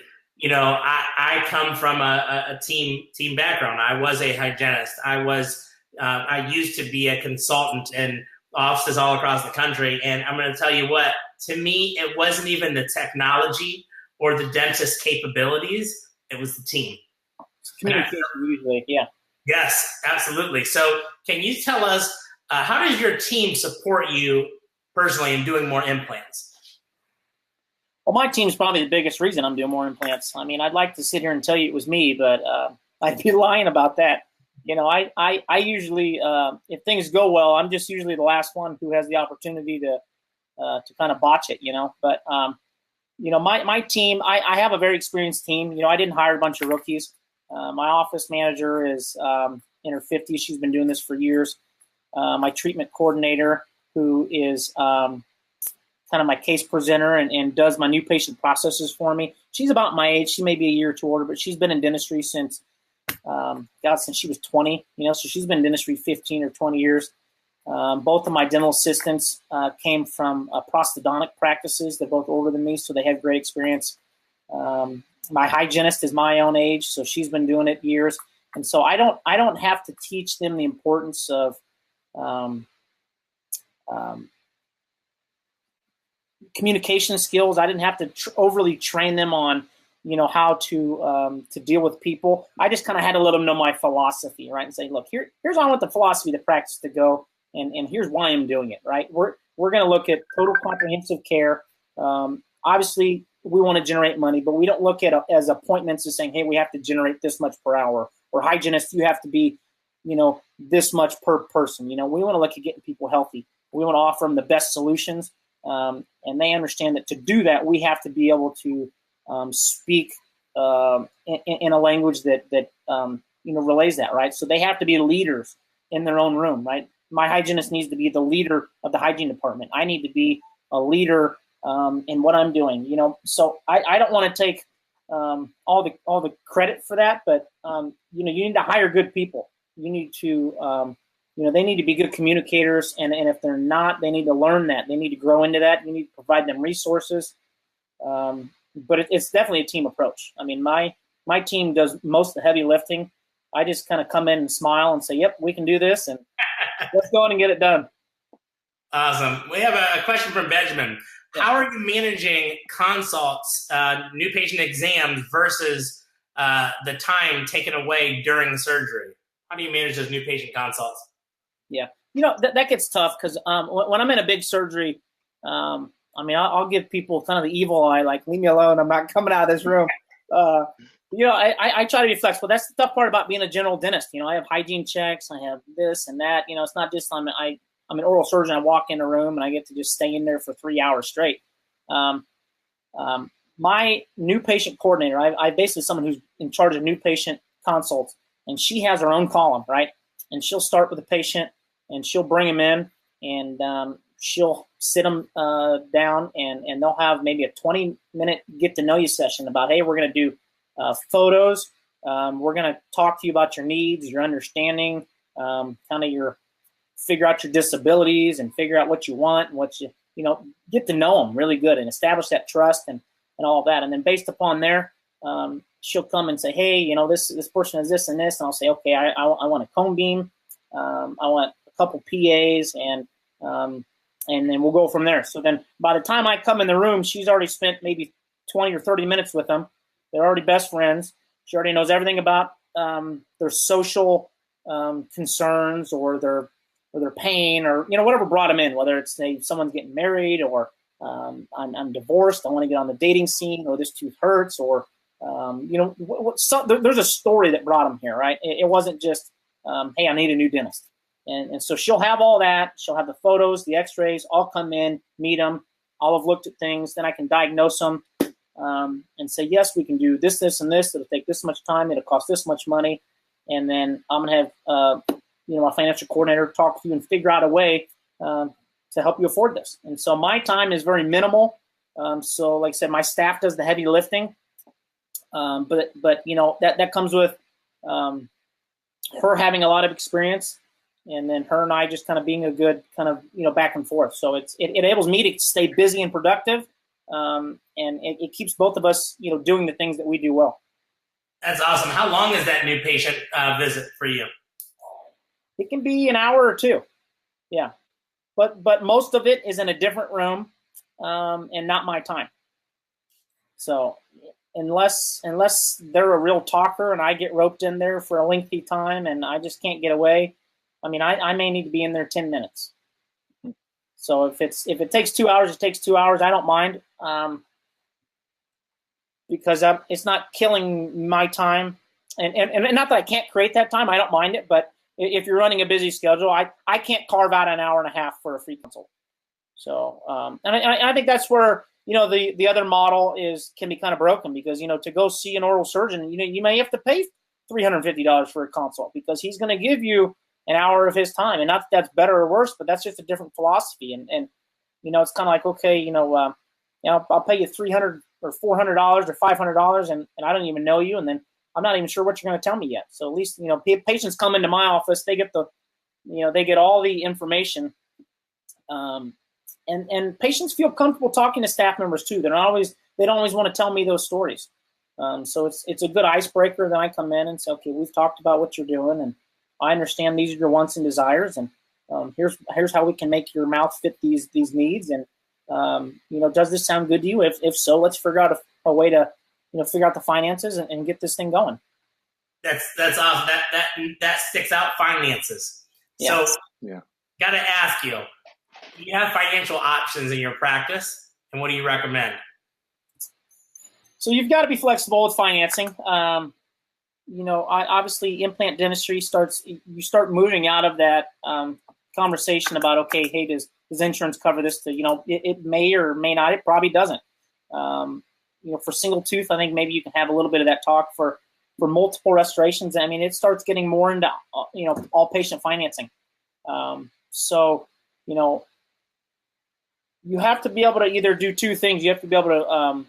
I come from a team background. I was a hygienist. I used to be a consultant in offices all across the country. And I'm going to tell you what, to me, it wasn't even the technology or the dentist capabilities. It was the team. Communication usually, yeah. Yes, absolutely. So can you tell us, how does your team support you personally in doing more implants? Well, my team's probably the biggest reason I'm doing more implants. I mean, I'd like to sit here and tell you it was me, but I'd be lying about that. I usually, if things go well, I'm just usually the last one who has the opportunity to kind of botch it, But, my team, I have a very experienced team. I didn't hire a bunch of rookies. My office manager is in her 50s. She's been doing this for years. My treatment coordinator, who is kind of my case presenter and does my new patient processes for me. She's about my age. She may be a year or two older, but she's been in dentistry since she was 20, so she's been in dentistry 15 or 20 years. Both of my dental assistants came from prosthodontic practices. They're both older than me, so they have great experience. My hygienist is my own age, so she's been doing it years. And so I don't have to teach them the importance of communication skills. I didn't have to overly train them on, how to deal with people. I just kind of had to let them know my philosophy, right? And say, look, here's how I want the philosophy of the practice to go, and here's why I'm doing it, right? We're going to look at total comprehensive care. Obviously, we want to generate money, but we don't look at as appointments as saying, hey, we have to generate this much per hour, or hygienist, you have to be, this much per person. We want to look at getting people healthy. We want to offer them the best solutions, and they understand that to do that, we have to be able to speak in a language that relays that, right? So they have to be leaders in their own room, right? My hygienist needs to be the leader of the hygiene department. I need to be a leader in what I'm doing, So I don't want to take all the credit for that, but you need to hire good people. You need to they need to be good communicators, and if they're not, they need to learn that. They need to grow into that. You need to provide them resources. But it's definitely a team approach. I mean, my team does most of the heavy lifting. I just kind of come in and smile and say, "Yep, we can do this," and let's go on and get it done. Awesome. We have a question from Benjamin. How are you managing consults, new patient exams versus the time taken away during the surgery? How do you manage those new patient consults? Yeah, that gets tough because when I'm in a big surgery, I'll give people kind of the evil eye, like, leave me alone. I'm not coming out of this room. I try to be flexible. That's the tough part about being a general dentist. I have hygiene checks. I have this and that. It's not just I'm an oral surgeon. I walk in a room and I get to just stay in there for 3 hours straight. My new patient coordinator, I basically someone who's in charge of new patient consults, and she has her own column, right? And she'll start with the patient and she'll bring them in and she'll sit them down and they'll have maybe a 20-minute get to know you session about, hey, we're going to do photos. We're going to talk to you about your needs, your understanding, kind of figure out your disabilities and figure out what you want and what get to know them really good and establish that trust and all of that. And then based upon there, she'll come and say, hey, this person has this and this. And I'll say, okay, I want a cone beam. I want a couple PAs and then we'll go from there. So then by the time I come in the room, she's already spent maybe 20 or 30 minutes with them. They're already best friends. She already knows everything about their social concerns or their pain or, whatever brought them in, whether it's someone's getting married or I'm divorced, I want to get on the dating scene, or this tooth hurts, or, there's a story that brought them here, right? It wasn't just, hey, I need a new dentist. And so she'll have all that. She'll have the photos, the x-rays, all come in, meet them. I'll have looked at things. Then I can diagnose them and say, yes, we can do this, this, and this. It'll take this much time. It'll cost this much money. And then I'm going to have, my financial coordinator talk to you and figure out a way to help you afford this. And so my time is very minimal. So like I said, my staff does the heavy lifting. But that comes with her having a lot of experience, and then her and I just kind of being a good kind of, back and forth. So it enables me to stay busy and productive. And it keeps both of us, doing the things that we do well. That's awesome. How long is that new patient visit for you? It can be an hour or two. Yeah. But most of it is in a different room and not my time. So unless they're a real talker and I get roped in there for a lengthy time and I just can't get away, I may need to be in there 10 minutes. So if it takes 2 hours, it takes 2 hours. I don't mind because it's not killing my time. And not that I can't create that time. I don't mind it. But if you're running a busy schedule, I can't carve out an hour and a half for a free consult. So and I think that's where the other model can be kind of broken, because to go see an oral surgeon, you may have to pay $350 for a consult because he's going to give you an hour of his time. And not that that's better or worse, but that's just a different philosophy. And it's kind of like, okay, I'll pay you $300 or $400 or $500 and I don't even know you. And then I'm not even sure what you're going to tell me yet. So at least, patients come into my office, they get they get all the information. And patients feel comfortable talking to staff members too. They don't always want to tell me those stories. So it's a good icebreaker. Then I come in and say, okay, we've talked about what you're doing, and I understand these are your wants and desires, and here's how we can make your mouth fit these needs. And does this sound good to you? If so, let's figure out a way to figure out the finances and get this thing going. That's awesome. That sticks out, finances. Yeah. So got to ask you, do you have financial options in your practice, and what do you recommend? So you've got to be flexible with financing. Obviously implant dentistry you start moving out of that conversation about, okay, hey, does insurance cover this? It may or may not. It probably doesn't. For single tooth, I think maybe you can have a little bit of that talk. For multiple restorations, it starts getting more into all patient financing. You have to be able to either do two things. You have to be able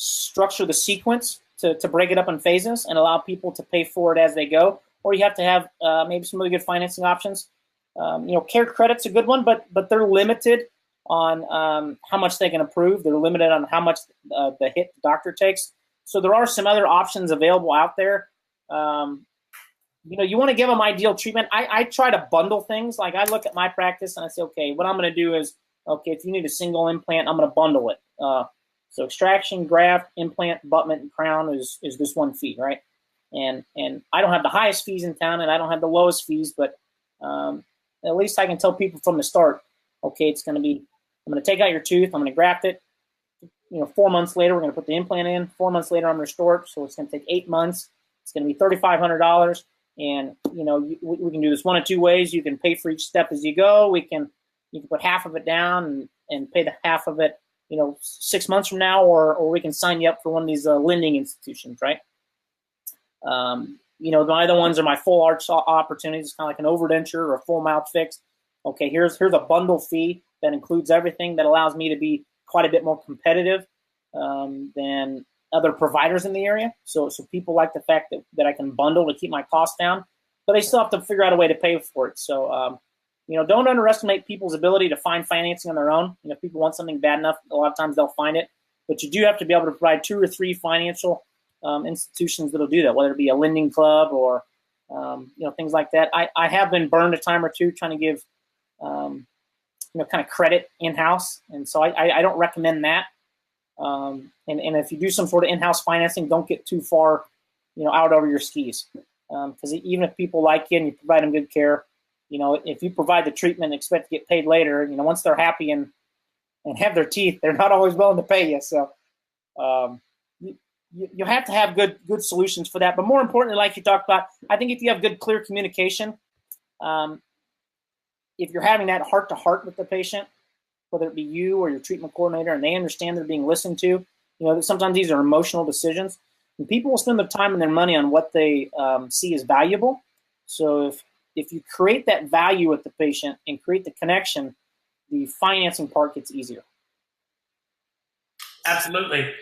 structure the sequence to break it up in phases and allow people to pay for it as they go, or you have to have maybe some really good financing options. Care credit's a good one, but they're limited on how much they can approve. They're limited on how much the hit the doctor takes. So there are some other options available out there. You want to give them ideal treatment. I try to bundle things. Like I look at my practice and I say, okay, what I'm going to do is, okay, if you need a single implant, I'm going to bundle it. So extraction, graft, implant, abutment, and crown is this one fee, right? And I don't have the highest fees in town, and I don't have the lowest fees, but at least I can tell people from the start, okay, it's going to be, I'm going to take out your tooth, I'm going to graft it. 4 months later, we're going to put the implant in. 4 months later, I'm going to restore it. So it's going to take 8 months. It's going to be $3,500. And, we can do this one of two ways. You can pay for each step as you go. You can put half of it down and pay the half of it, 6 months from now, or we can sign you up for one of these lending institutions, right? My other ones are my full arch opportunities. It's kind of like an overdenture or a full mouth fix. Okay, here's a bundle fee that includes everything that allows me to be quite a bit more competitive than other providers in the area. So people like the fact that I can bundle to keep my costs down, but they still have to figure out a way to pay for it. So, don't underestimate people's ability to find financing on their own. If people want something bad enough, a lot of times they'll find it, but you do have to be able to provide 2 or 3 financial institutions that'll do that, whether it be a lending club or, things like that. I have been burned a time or two trying to give, kind of credit in-house. And so I don't recommend that. And if you do some sort of in-house financing, don't get too far, out over your skis. Because even if people like you and you provide them good care, if you provide the treatment and expect to get paid later, once they're happy and have their teeth, they're not always willing to pay you. So you have to have good solutions for that. But more importantly, like you talked about, I think if you have good, clear communication, if you're having that heart-to-heart with the patient, whether it be you or your treatment coordinator, and they understand they're being listened to, sometimes these are emotional decisions. And people will spend their time and their money on what they see as valuable. So if you create that value with the patient and create the connection, the financing part gets easier. Absolutely.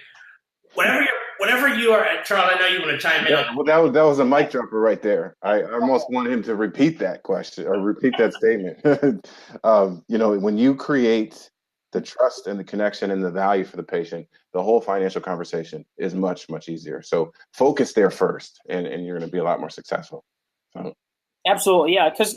Whenever you are, Charles, I know you want to chime in. Yeah, well, that was a mic dropper right there. I almost want him to repeat that question or repeat that statement. When you create the trust and the connection and the value for the patient, the whole financial conversation is much, much easier. So focus there first, and you're going to be a lot more successful. So. Absolutely, yeah. Because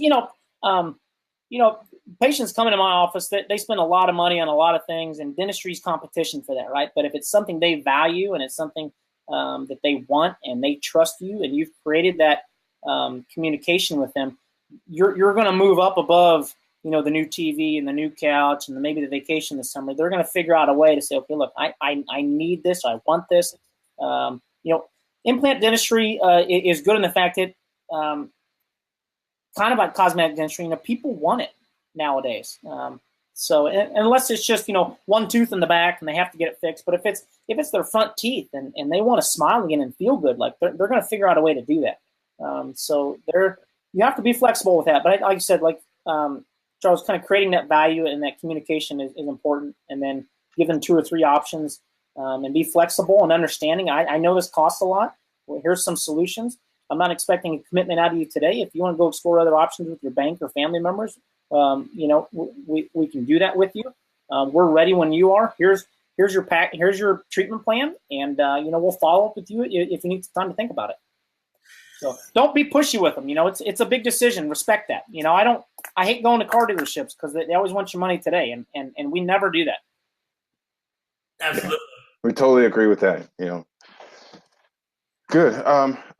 patients come into my office, they spend a lot of money on a lot of things, and dentistry's competition for that, right? But if it's something they value and it's something that they want and they trust you and you've created that communication with them, you're going to move up above, the new TV and the new couch and maybe the vacation this summer. They're going to figure out a way to say, okay, look, I need this, I want this. Implant dentistry is good in the fact that kind of like cosmetic dentistry, people want it nowadays. So unless it's just, one tooth in the back and they have to get it fixed, but if it's their front teeth and they want to smile again and feel good, like they're going to figure out a way to do that. So you have to be flexible with that. But like you said, Charles, kind of creating that value and that communication is important, and then give them 2 or 3 options and be flexible and understanding. I know this costs a lot. Well, here's some solutions. I'm not expecting a commitment out of you today. If you want to go explore other options with your bank or family members, we can do that with you. We're ready when you are. Here's your pack. Here's your treatment plan, and we'll follow up with you if you need some time to think about it. So don't be pushy with them. It's a big decision. Respect that. I hate going to car dealerships because they always want your money today, and we never do that. Absolutely. We totally agree with that. Good.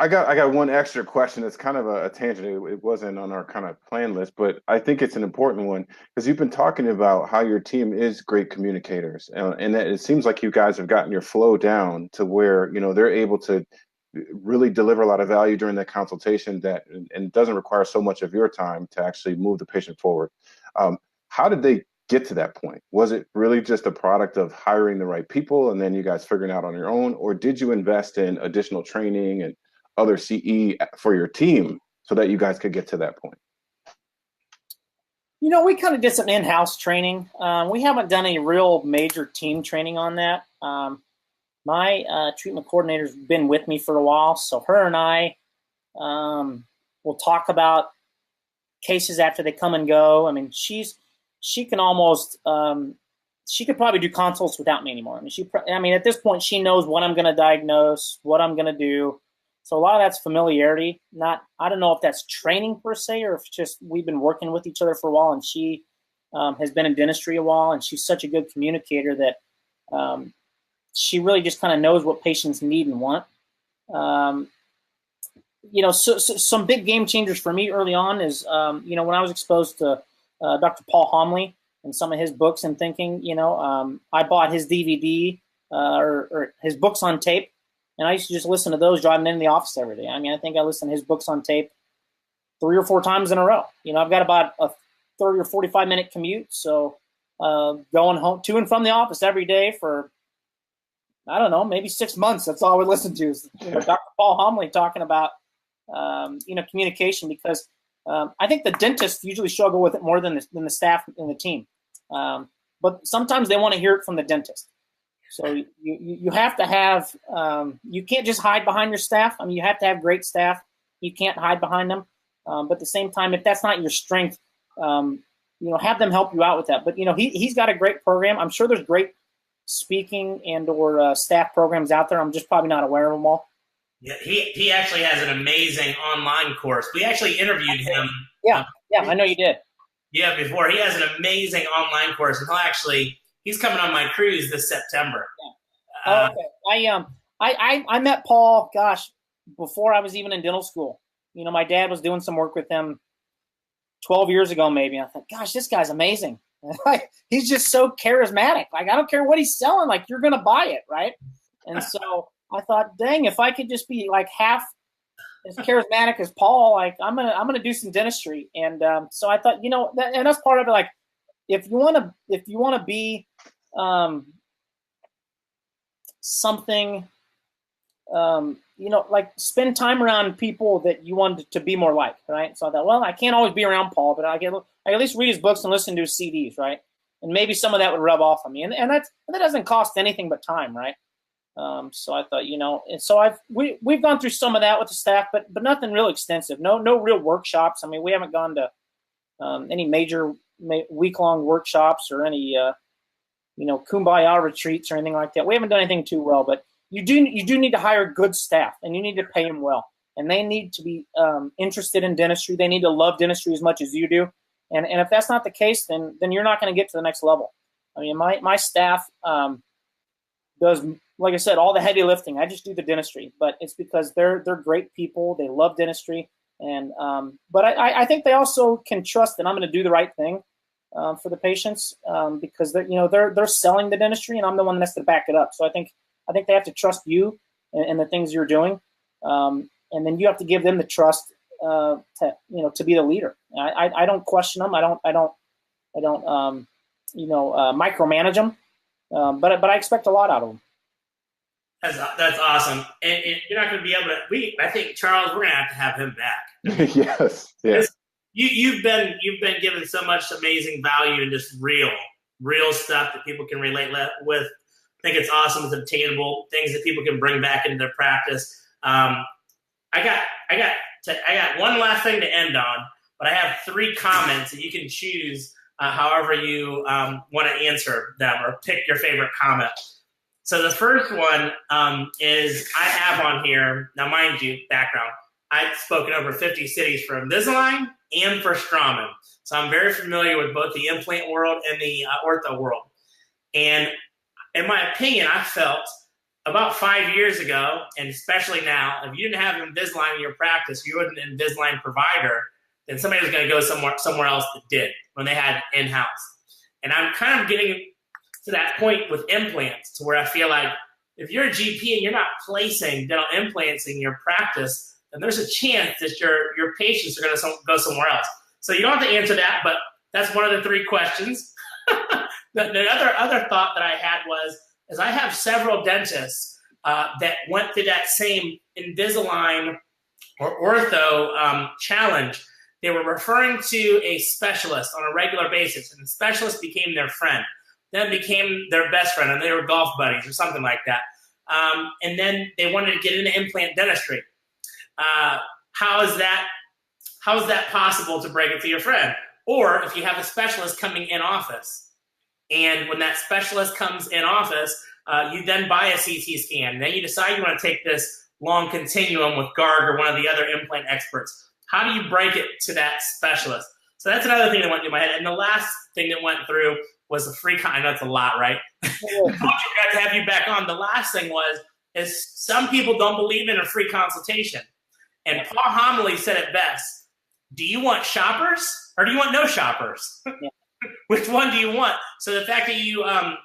I got one extra question that's kind of a tangent. It wasn't on our kind of plan list, but I think it's an important one because you've been talking about how your team is great communicators, and that it seems like you guys have gotten your flow down to where they're able to really deliver a lot of value during that consultation and doesn't require so much of your time to actually move the patient forward. How did they get to that point? Was it really just a product of hiring the right people and then you guys figuring out on your own, or did you invest in additional training and other CE for your team so that you guys could get to that point? We kind of did some in-house training. We haven't done any real major team training on that. my treatment coordinator's been with me for a while, so her and I will talk about cases after they come and go. I mean, she can almost she could probably do consults without me anymore. I mean, at this point, she knows what I'm going to diagnose, what I'm going to do. So a lot of that's familiarity. I don't know if that's training per se, or if it's just we've been working with each other for a while, and she has been in dentistry a while, and she's such a good communicator that she really just kind of knows what patients need and want. So some big game changers for me early on is, when I was exposed to Dr. Paul Homley and some of his books and thinking, I bought his DVD or his books on tape, and I used to just listen to those driving into the office every day. I mean, I think I listened to his books on tape 3 or 4 times in a row. I've got about a 30 or 45-minute commute, so going home to and from the office every day for, I don't know, maybe 6 months. That's all I would listen to is Dr. Paul Homley talking about, communication, because I think the dentists usually struggle with it more than the staff and the team. But sometimes they want to hear it from the dentist. So you have to have, you can't just hide behind your staff. I mean, you have to have great staff. You can't hide behind them. But at the same time, if that's not your strength, have them help you out with that. But, he's got a great program. I'm sure there's great speaking and or staff programs out there. I'm just probably not aware of them all. Yeah, he actually has an amazing online course. We actually interviewed him. Yeah, I know you did. Yeah, before. He has an amazing online course, and he's coming on my cruise this September. Yeah. Okay. I met Paul, before I was even in dental school. My dad was doing some work with him 12 years ago, maybe. I thought, gosh, this guy's amazing. He's just so charismatic. I don't care what he's selling. You're going to buy it, right? And so I thought, dang, if I could just be half as charismatic as Paul, I'm gonna do some dentistry. And so I thought, and that's part of it. If you want to be something, spend time around people that you want to be more like, right? So I thought, well, I can't always be around Paul, but I at least read his books and listen to his CDs, right? And maybe some of that would rub off on me, and that doesn't cost anything but time, right? So I thought, and so we've gone through some of that with the staff, but nothing real extensive. No real workshops. I mean, we haven't gone to any major week-long workshops or any kumbaya retreats or anything like that. We haven't done anything too well, but you do need to hire good staff, and you need to pay them well, and they need to be interested in dentistry. They need to love dentistry as much as you do, and if that's not the case, then you're not going to get to the next level. I mean, my staff does, like I said, all the heavy lifting. I just do the dentistry, but it's because they're great people. They love dentistry, and but I think they also can trust that I'm going to do the right thing for the patients because they're selling the dentistry, and I'm the one that has to back it up. So I think they have to trust you and the things you're doing, and then you have to give them the trust to be the leader. I don't question them. I don't micromanage them, but I expect a lot out of them. That's awesome, and you're not going to be able to. I think Charles, we're going to have him back. Yes, yeah. You've been given so much amazing value and just real stuff that people can relate with. I think it's awesome. It's obtainable things that people can bring back into their practice. I got one last thing to end on, but I have 3 comments that you can choose however you want to answer them or pick your favorite comment. So the first one is I have on here, now mind you, background, I've spoken over 50 cities for Invisalign and for Straumann. So I'm very familiar with both the implant world and the ortho world. And in my opinion, I felt about 5 years ago, and especially now, if you didn't have Invisalign in your practice, you wasn't an Invisalign provider, then somebody was going to go somewhere else that did when they had in-house. And I'm kind of getting to that point with implants to where I feel like if you're a GP and you're not placing dental implants in your practice, then there's a chance that your patients are going to go somewhere else. So you don't have to answer that, but that's one of the 3 questions. The other thought that I had is I have several dentists that went through that same Invisalign or ortho challenge. They were referring to a specialist on a regular basis, and the specialist became their friend, then became their best friend, and they were golf buddies or something like that. and then they wanted to get into implant dentistry. How is that possible to break it to your friend? Or if you have a specialist coming in office, and when that specialist comes in office, you then buy a CT scan. And then you decide you want to take this long continuum with Garg or one of the other implant experts. How do you break it to that specialist? So that's another thing that went through my head. And the last thing that went through was the free I know it's a lot, right? I got to have you back on. The last thing is some people don't believe in a free consultation. And Paul Homily said it best. Do you want shoppers or do you want no shoppers? Yeah. Which one do you want? So the fact that you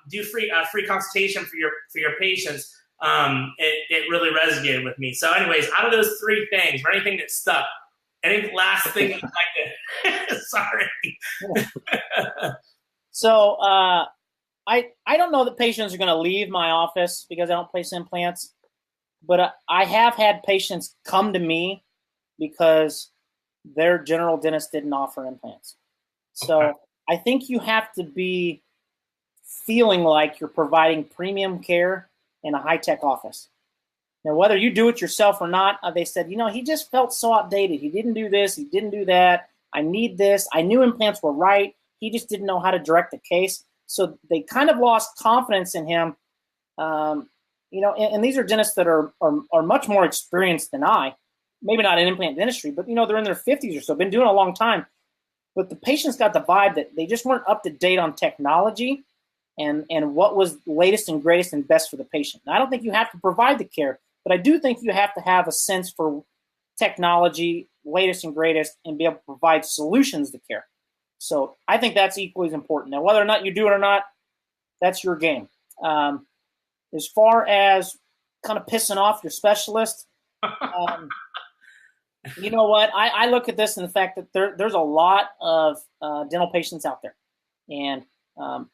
do free consultation for your patients, it really resonated with me. So anyways, out of those three things, or anything that stuck, any last thing you'd like to, sorry. So I don't know that patients are going to leave my office because I don't place implants, but I have had patients come to me because their general dentist didn't offer implants. So okay. I think you have to be feeling like you're providing premium care in a high-tech office. Now, whether you do it yourself or not, they said, he just felt so outdated. He didn't do this. He didn't do that. I need this. I knew implants were right. He just didn't know how to direct the case. So they kind of lost confidence in him. And these are dentists that are much more experienced than I. Maybe not in implant dentistry, but, they're in their 50s or so, been doing it a long time. But the patients got the vibe that they just weren't up to date on technology and what was latest and greatest and best for the patient. Now, I don't think you have to provide the care, but I do think you have to have a sense for technology, latest and greatest, and be able to provide solutions to care. So I think that's equally as important. Now, whether or not you do it or not, that's your game. As far as kind of pissing off your specialist, you know what? I look at this in the fact that there's a lot of dental patients out there, and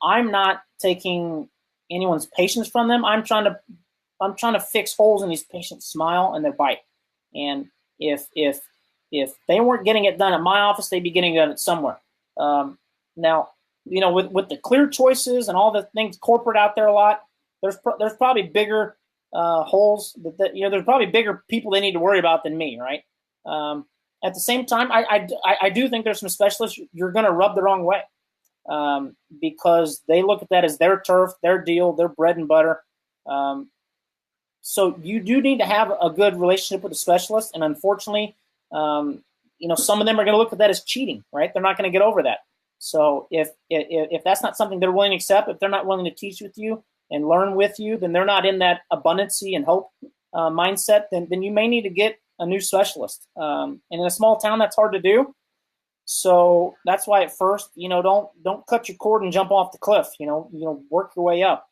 I'm not taking anyone's patience from them. I'm trying to fix holes in these patients' smile and their bite. And if they weren't getting it done at my office, they'd be getting it done somewhere. Now, with the clear choices and all the things corporate out there a lot, there's probably bigger holes that there's probably bigger people they need to worry about than me, right? At the same time, I do think there's some specialists you're going to rub the wrong way because they look at that as their turf, their deal, their bread and butter. So you do need to have a good relationship with a specialist, and unfortunately, some of them are going to look at that as cheating, right? They're not going to get over that. So if that's not something they're willing to accept, if they're not willing to teach with you and learn with you, then they're not in that abundancy and hope mindset. Then you may need to get a new specialist. And in a small town, that's hard to do. So that's why at first, don't cut your cord and jump off the cliff. Work your way up.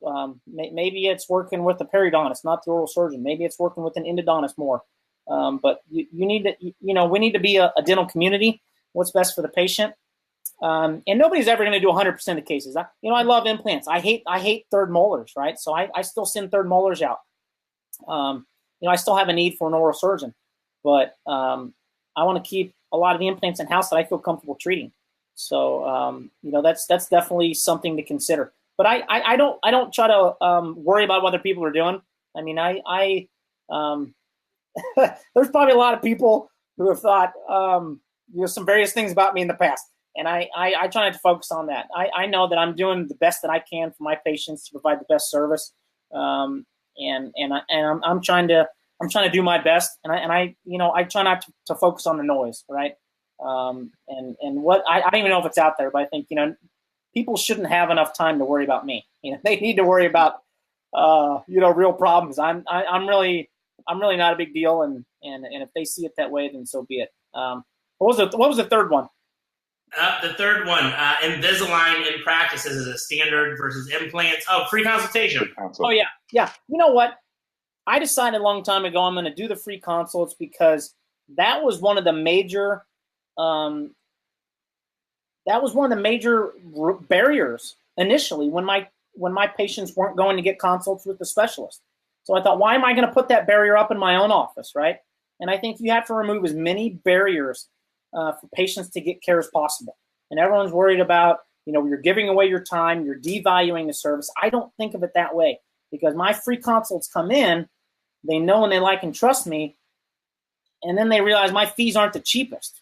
Maybe it's working with a periodontist, not the oral surgeon. Maybe it's working with an endodontist more. But you need to, we need to be a dental community. What's best for the patient. And nobody's ever going to do 100% of the cases. I love implants. I hate third molars, right? So I still send third molars out. I still have a need for an oral surgeon, but I want to keep a lot of the implants in house that I feel comfortable treating. So that's definitely something to consider. But I don't try to worry about what other people are doing. I mean, there's probably a lot of people who have thought some various things about me in the past. And I try not to focus on that. I know that I'm doing the best that I can for my patients to provide the best service. And I'm trying to do my best. And I try not to focus on the noise. Right. And what, I don't even know if it's out there, but I think, people shouldn't have enough time to worry about me. They need to worry about, real problems. I'm really not a big deal. And if they see it that way, then so be it. What was the third one? The third one, Invisalign in practices is a standard versus implants. Oh, free consultation. Oh, yeah. Yeah. You know what? I decided a long time ago I'm going to do the free consults because that was one of the major barriers initially when my patients weren't going to get consults with the specialist. So I thought, why am I going to put that barrier up in my own office, right? And I think you have to remove as many barriers for patients to get care as possible. And everyone's worried about, you're giving away your time, you're devaluing the service. I don't think of it that way. because my free consults come in, they know and they like and trust me, and then they realize my fees aren't the cheapest,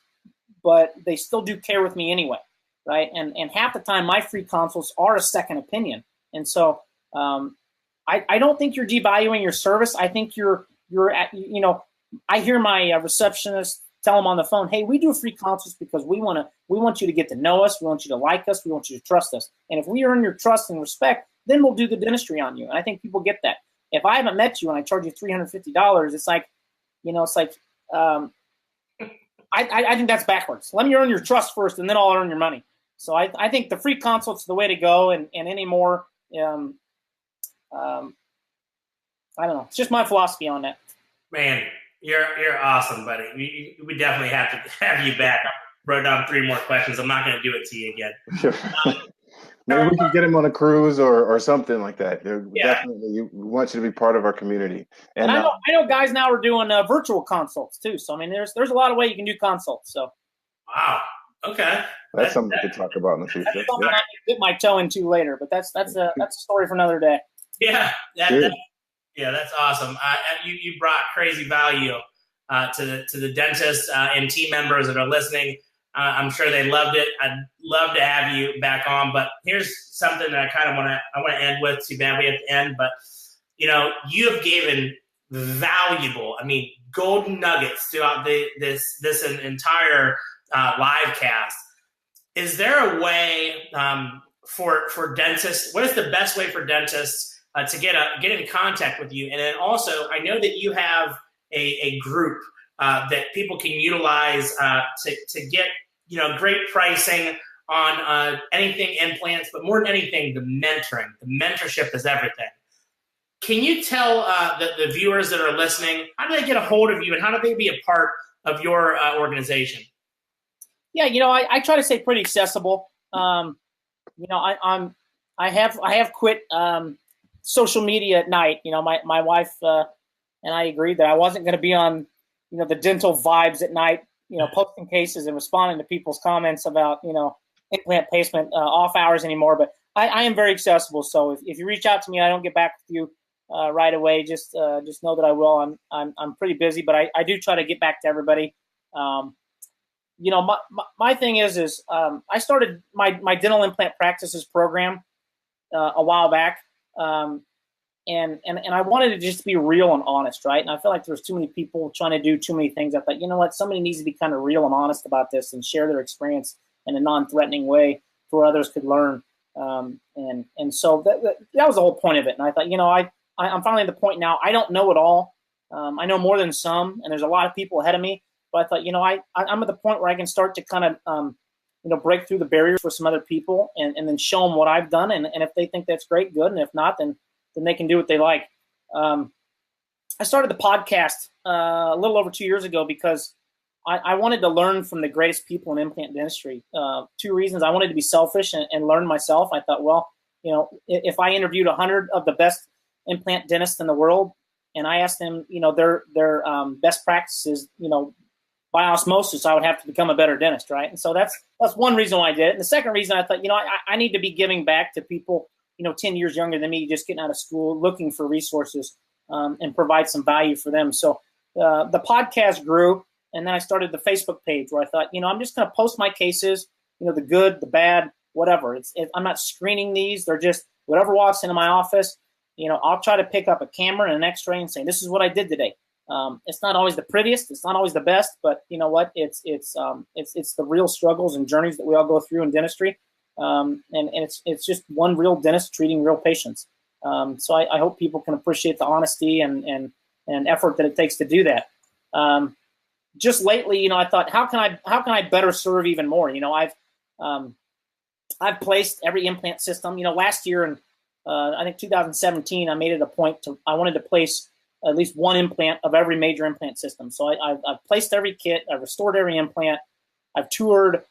but they still do care with me anyway, right? And half the time my free consults are a second opinion. And so I don't think you're devaluing your service. I think you're at, you know, I hear my receptionist tell them on the phone, hey, we do free consults because we want you to get to know us, we want you to like us, we want you to trust us. And if we earn your trust and respect, then we'll do the dentistry on you. And I think people get that. If I haven't met you and I charge you $350, it's like, you know, it's like, I think that's backwards. Let me earn your trust first, and then I'll earn your money. So I think the free consult's the way to go, and any more, I don't know. It's just my philosophy on that. Man, you're awesome, buddy. We definitely have to have you back. I wrote down 3 more questions. I'm not going to do it to you again. Sure. Maybe we can get him on a cruise or something like that. Yeah. Definitely, we want you to be part of our community. And I know guys now are doing virtual consults too. So I mean, there's a lot of way you can do consults. So. Wow. Okay. That's something we could talk about in the future. That's something I can dip my toe into later, but that's a story for another day. Yeah. That's awesome. You brought crazy value to the dentists and team members that are listening. I'm sure they loved it. I'd love to have you back on, but here's something that I kind of want to end with. Too bad we have to end, but you know, you have given valuable, golden nuggets throughout this entire live cast. Is there a way for dentists? What is the best way for dentists to get in contact with you? And then also, I know that you have a group that people can utilize to get great pricing on anything implants, but more than anything, the mentorship is everything. Can you tell the viewers that are listening, how do they get a hold of you and how do they be a part of your organization? Yeah, I try to stay pretty accessible. I have quit social media at night. My wife and I agreed that I wasn't going to be on, the dental vibes at night, posting cases and responding to people's comments about, implant placement off hours anymore. But I am very accessible. So if you reach out to me, I don't get back with you right away. Just know that I will. I'm pretty busy, but I do try to get back to everybody. My thing is I started my dental implant practices program a while back. And I wanted to just be real and honest, right? And I feel like there's too many people trying to do too many things. I thought, you know what, somebody needs to be kind of real and honest about this and share their experience in a non-threatening way where others could learn. And so that was the whole point of it. And I thought, I'm finally at the point now, I don't know it all. I know more than some, and there's a lot of people ahead of me. But I thought, I'm at the point where I can start to kind of, break through the barriers for some other people and then show them what I've done. And if they think that's great, good. And if not, then they can do what they like. I started the podcast a little over 2 years ago because I wanted to learn from the greatest people in implant dentistry. 2 reasons. I wanted to be selfish and learn myself. I thought, well, if I interviewed 100 of the best implant dentists in the world and I asked them, their best practices, by osmosis, I would have to become a better dentist, right? And so that's one reason why I did it. And the second reason I thought, I need to be giving back to people 10 years younger than me, just getting out of school, looking for resources and provide some value for them. So the podcast grew, and then I started the Facebook page where I thought, I'm just going to post my cases, the good, the bad, whatever. I'm not screening these. They're just whatever walks into my office. I'll try to pick up a camera and an X-ray and say, this is what I did today. It's not always the prettiest. It's not always the best, but you know what? It's the real struggles and journeys that we all go through in dentistry. And it's just one real dentist treating real patients. So I hope people can appreciate the honesty and effort that it takes to do that. Just lately, I thought, how can I better serve even more? I've placed every implant system. Last year in I think 2017, I made it a point I wanted to place at least one implant of every major implant system. So I've placed every kit. I've restored every implant. I've toured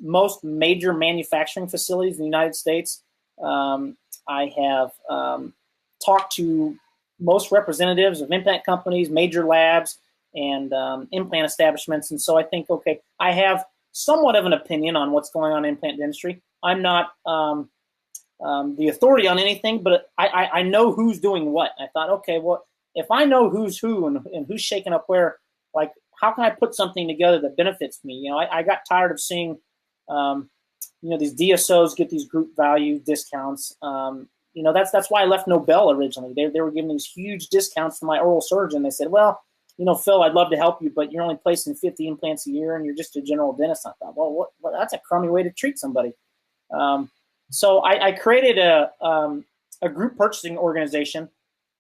most major manufacturing facilities in the United States. I have talked to most representatives of implant companies, major labs, and implant establishments. And so I think, okay, I have somewhat of an opinion on what's going on in implant dentistry. I'm not the authority on anything, but I know who's doing what. I thought, okay, well, if I know who's who and who's shaking up where, like, how can I put something together that benefits me? You know, I got tired of seeing, these DSOs get these group value discounts. That's why I left Nobel originally. They were giving these huge discounts to my oral surgeon. They said, well, Phil, I'd love to help you, but you're only placing 50 implants a year and you're just a general dentist. I thought, well, that's a crummy way to treat somebody. So I created a group purchasing organization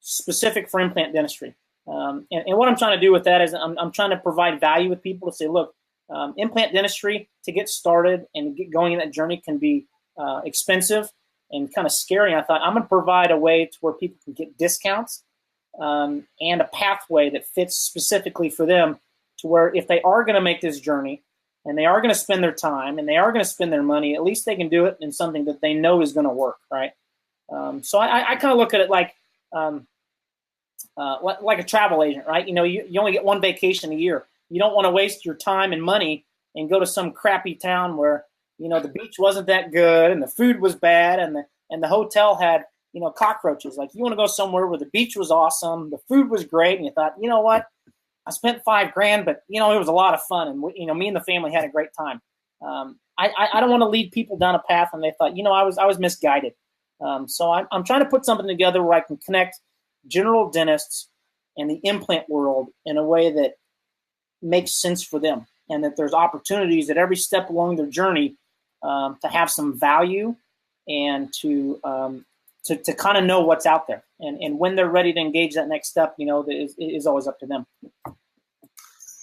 specific for implant dentistry. And what I'm trying to do with that is I'm trying to provide value with people to say, look, implant dentistry to get started and get going in that journey can be expensive and kind of scary. And I thought I'm going to provide a way to where people can get discounts and a pathway that fits specifically for them, to where if they are going to make this journey and they are going to spend their time and they are going to spend their money, at least they can do it in something that they know is going to work, right? So I kind of look at it like a travel agent, right? You only get one vacation a year. You don't want to waste your time and money and go to some crappy town where, the beach wasn't that good and the food was bad and the hotel had, cockroaches. Like, you want to go somewhere where the beach was awesome, the food was great, and you thought, you know what? I spent $5,000, but it was a lot of fun, and me and the family had a great time. I don't want to lead people down a path, and they thought, I was misguided. So I'm trying to put something together where I can connect general dentists and the implant world in a way that makes sense for them, and that there's opportunities at every step along their journey to have some value and to kind of know what's out there. And when they're ready to engage that next step, is always up to them.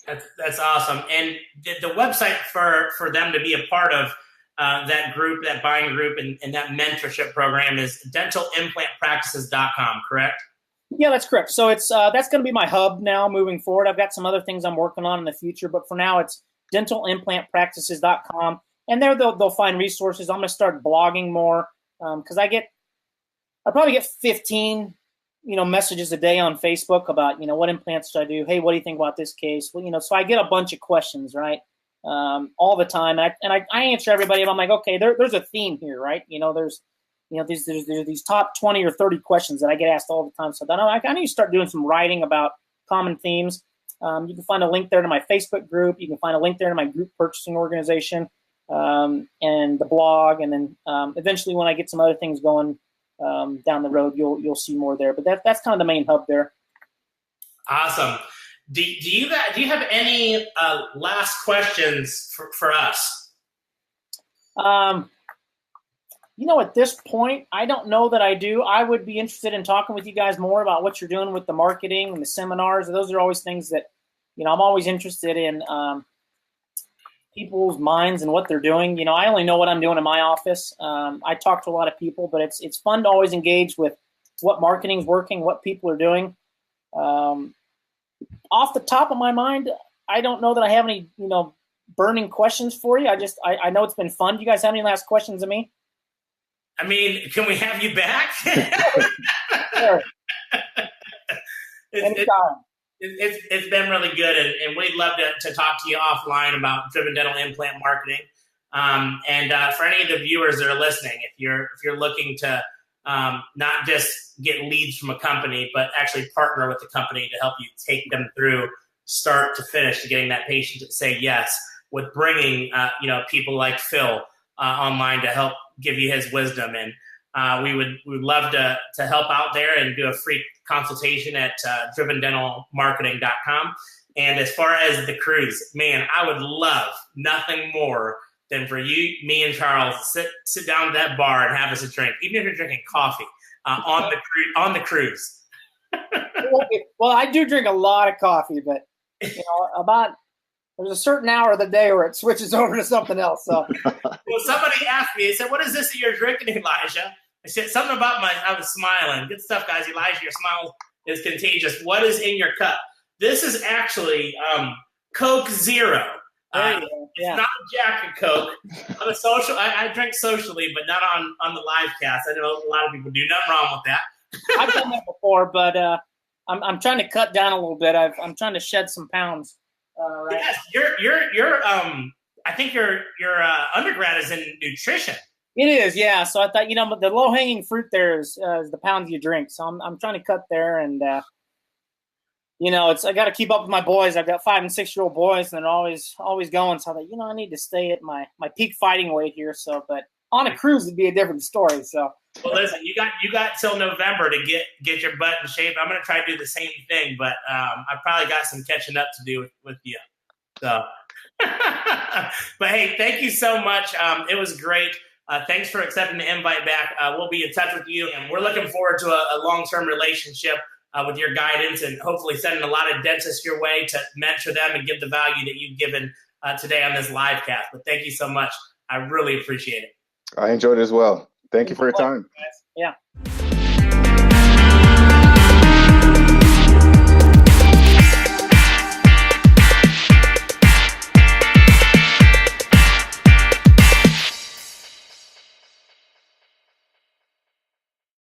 That's awesome. And the website for them to be a part of that group, that buying group, and that mentorship program is dentalimplantpractices.com, correct? Yeah, that's correct. So it's that's going to be my hub now moving forward. I've got some other things I'm working on in the future, but for now it's dentalimplantpractices.com. And there they'll find resources. I'm going to start blogging more because I probably get 15 messages a day on Facebook about what implants should I do? Hey, what do you think about this case? Well, so I get a bunch of questions, right, all the time, and I answer everybody. And I'm like, okay, there's a theme here, right? There's these top 20 or 30 questions that I get asked all the time. So then I need to start doing some writing about common themes. You can find a link there to my Facebook group. You can find a link there to my group purchasing organization and the blog. And then eventually, when I get some other things going down the road, you'll see more there. But that's kind of the main hub there. Awesome. Do you have any last questions for us? At this point, I don't know that I do. I would be interested in talking with you guys more about what you're doing with the marketing and the seminars. Those are always things that, I'm always interested in people's minds and what they're doing. I only know what I'm doing in my office. I talk to a lot of people, but it's fun to always engage with what marketing's working, what people are doing. Off the top of my mind, I don't know that I have any, burning questions for you. I know it's been fun. Do you guys have any last questions of me? I mean, can we have you back? Sure. Anytime. It's been really good, and we'd love to talk to you offline about driven dental implant marketing. And for any of the viewers that are listening, if you're looking to not just get leads from a company, but actually partner with the company to help you take them through start to finish to getting that patient to say yes, with bringing people like Phil online to help give you his wisdom. And we would love to help out there and do a free consultation at drivendentalmarketing.com. And as far as the cruise, man, I would love nothing more than for you, me, and Charles to sit down at that bar and have us a drink, even if you're drinking coffee on the cruise. Well, I do drink a lot of coffee, but there's a certain hour of the day where it switches over to something else. So, well, somebody asked me, they said, "What is this that you're drinking, Elijah?" I said something about I was smiling. Good stuff, guys. Elijah, your smile is contagious. What is in your cup? This is actually Coke Zero. Yeah. It's not a Jack and Coke. On a social, I drink socially, but not on the live cast. I know a lot of people do. Nothing wrong with that. I've done that before, but I'm trying to cut down a little bit. I'm trying to shed some pounds. Right. Yes, you're I think your undergrad is in nutrition. It is, yeah. So I thought, the low hanging fruit there is the pounds you drink. So I'm trying to cut there, and I got to keep up with my boys. I've got 5 and 6 year old boys, and they're always going. So I thought, I need to stay at my peak fighting weight here. So, but on a cruise would be a different story. So. Well, listen, you got till November to get your butt in shape. I'm going to try to do the same thing, but I've probably got some catching up to do with you. So, but hey, thank you so much. It was great. Thanks for accepting the invite back. We'll be in touch with you, and we're looking forward to a long-term relationship with your guidance, and hopefully sending a lot of dentists your way to mentor them and give the value that you've given today on this live cast. But thank you so much. I really appreciate it. I enjoyed it as well. Thank you for your time. Yeah.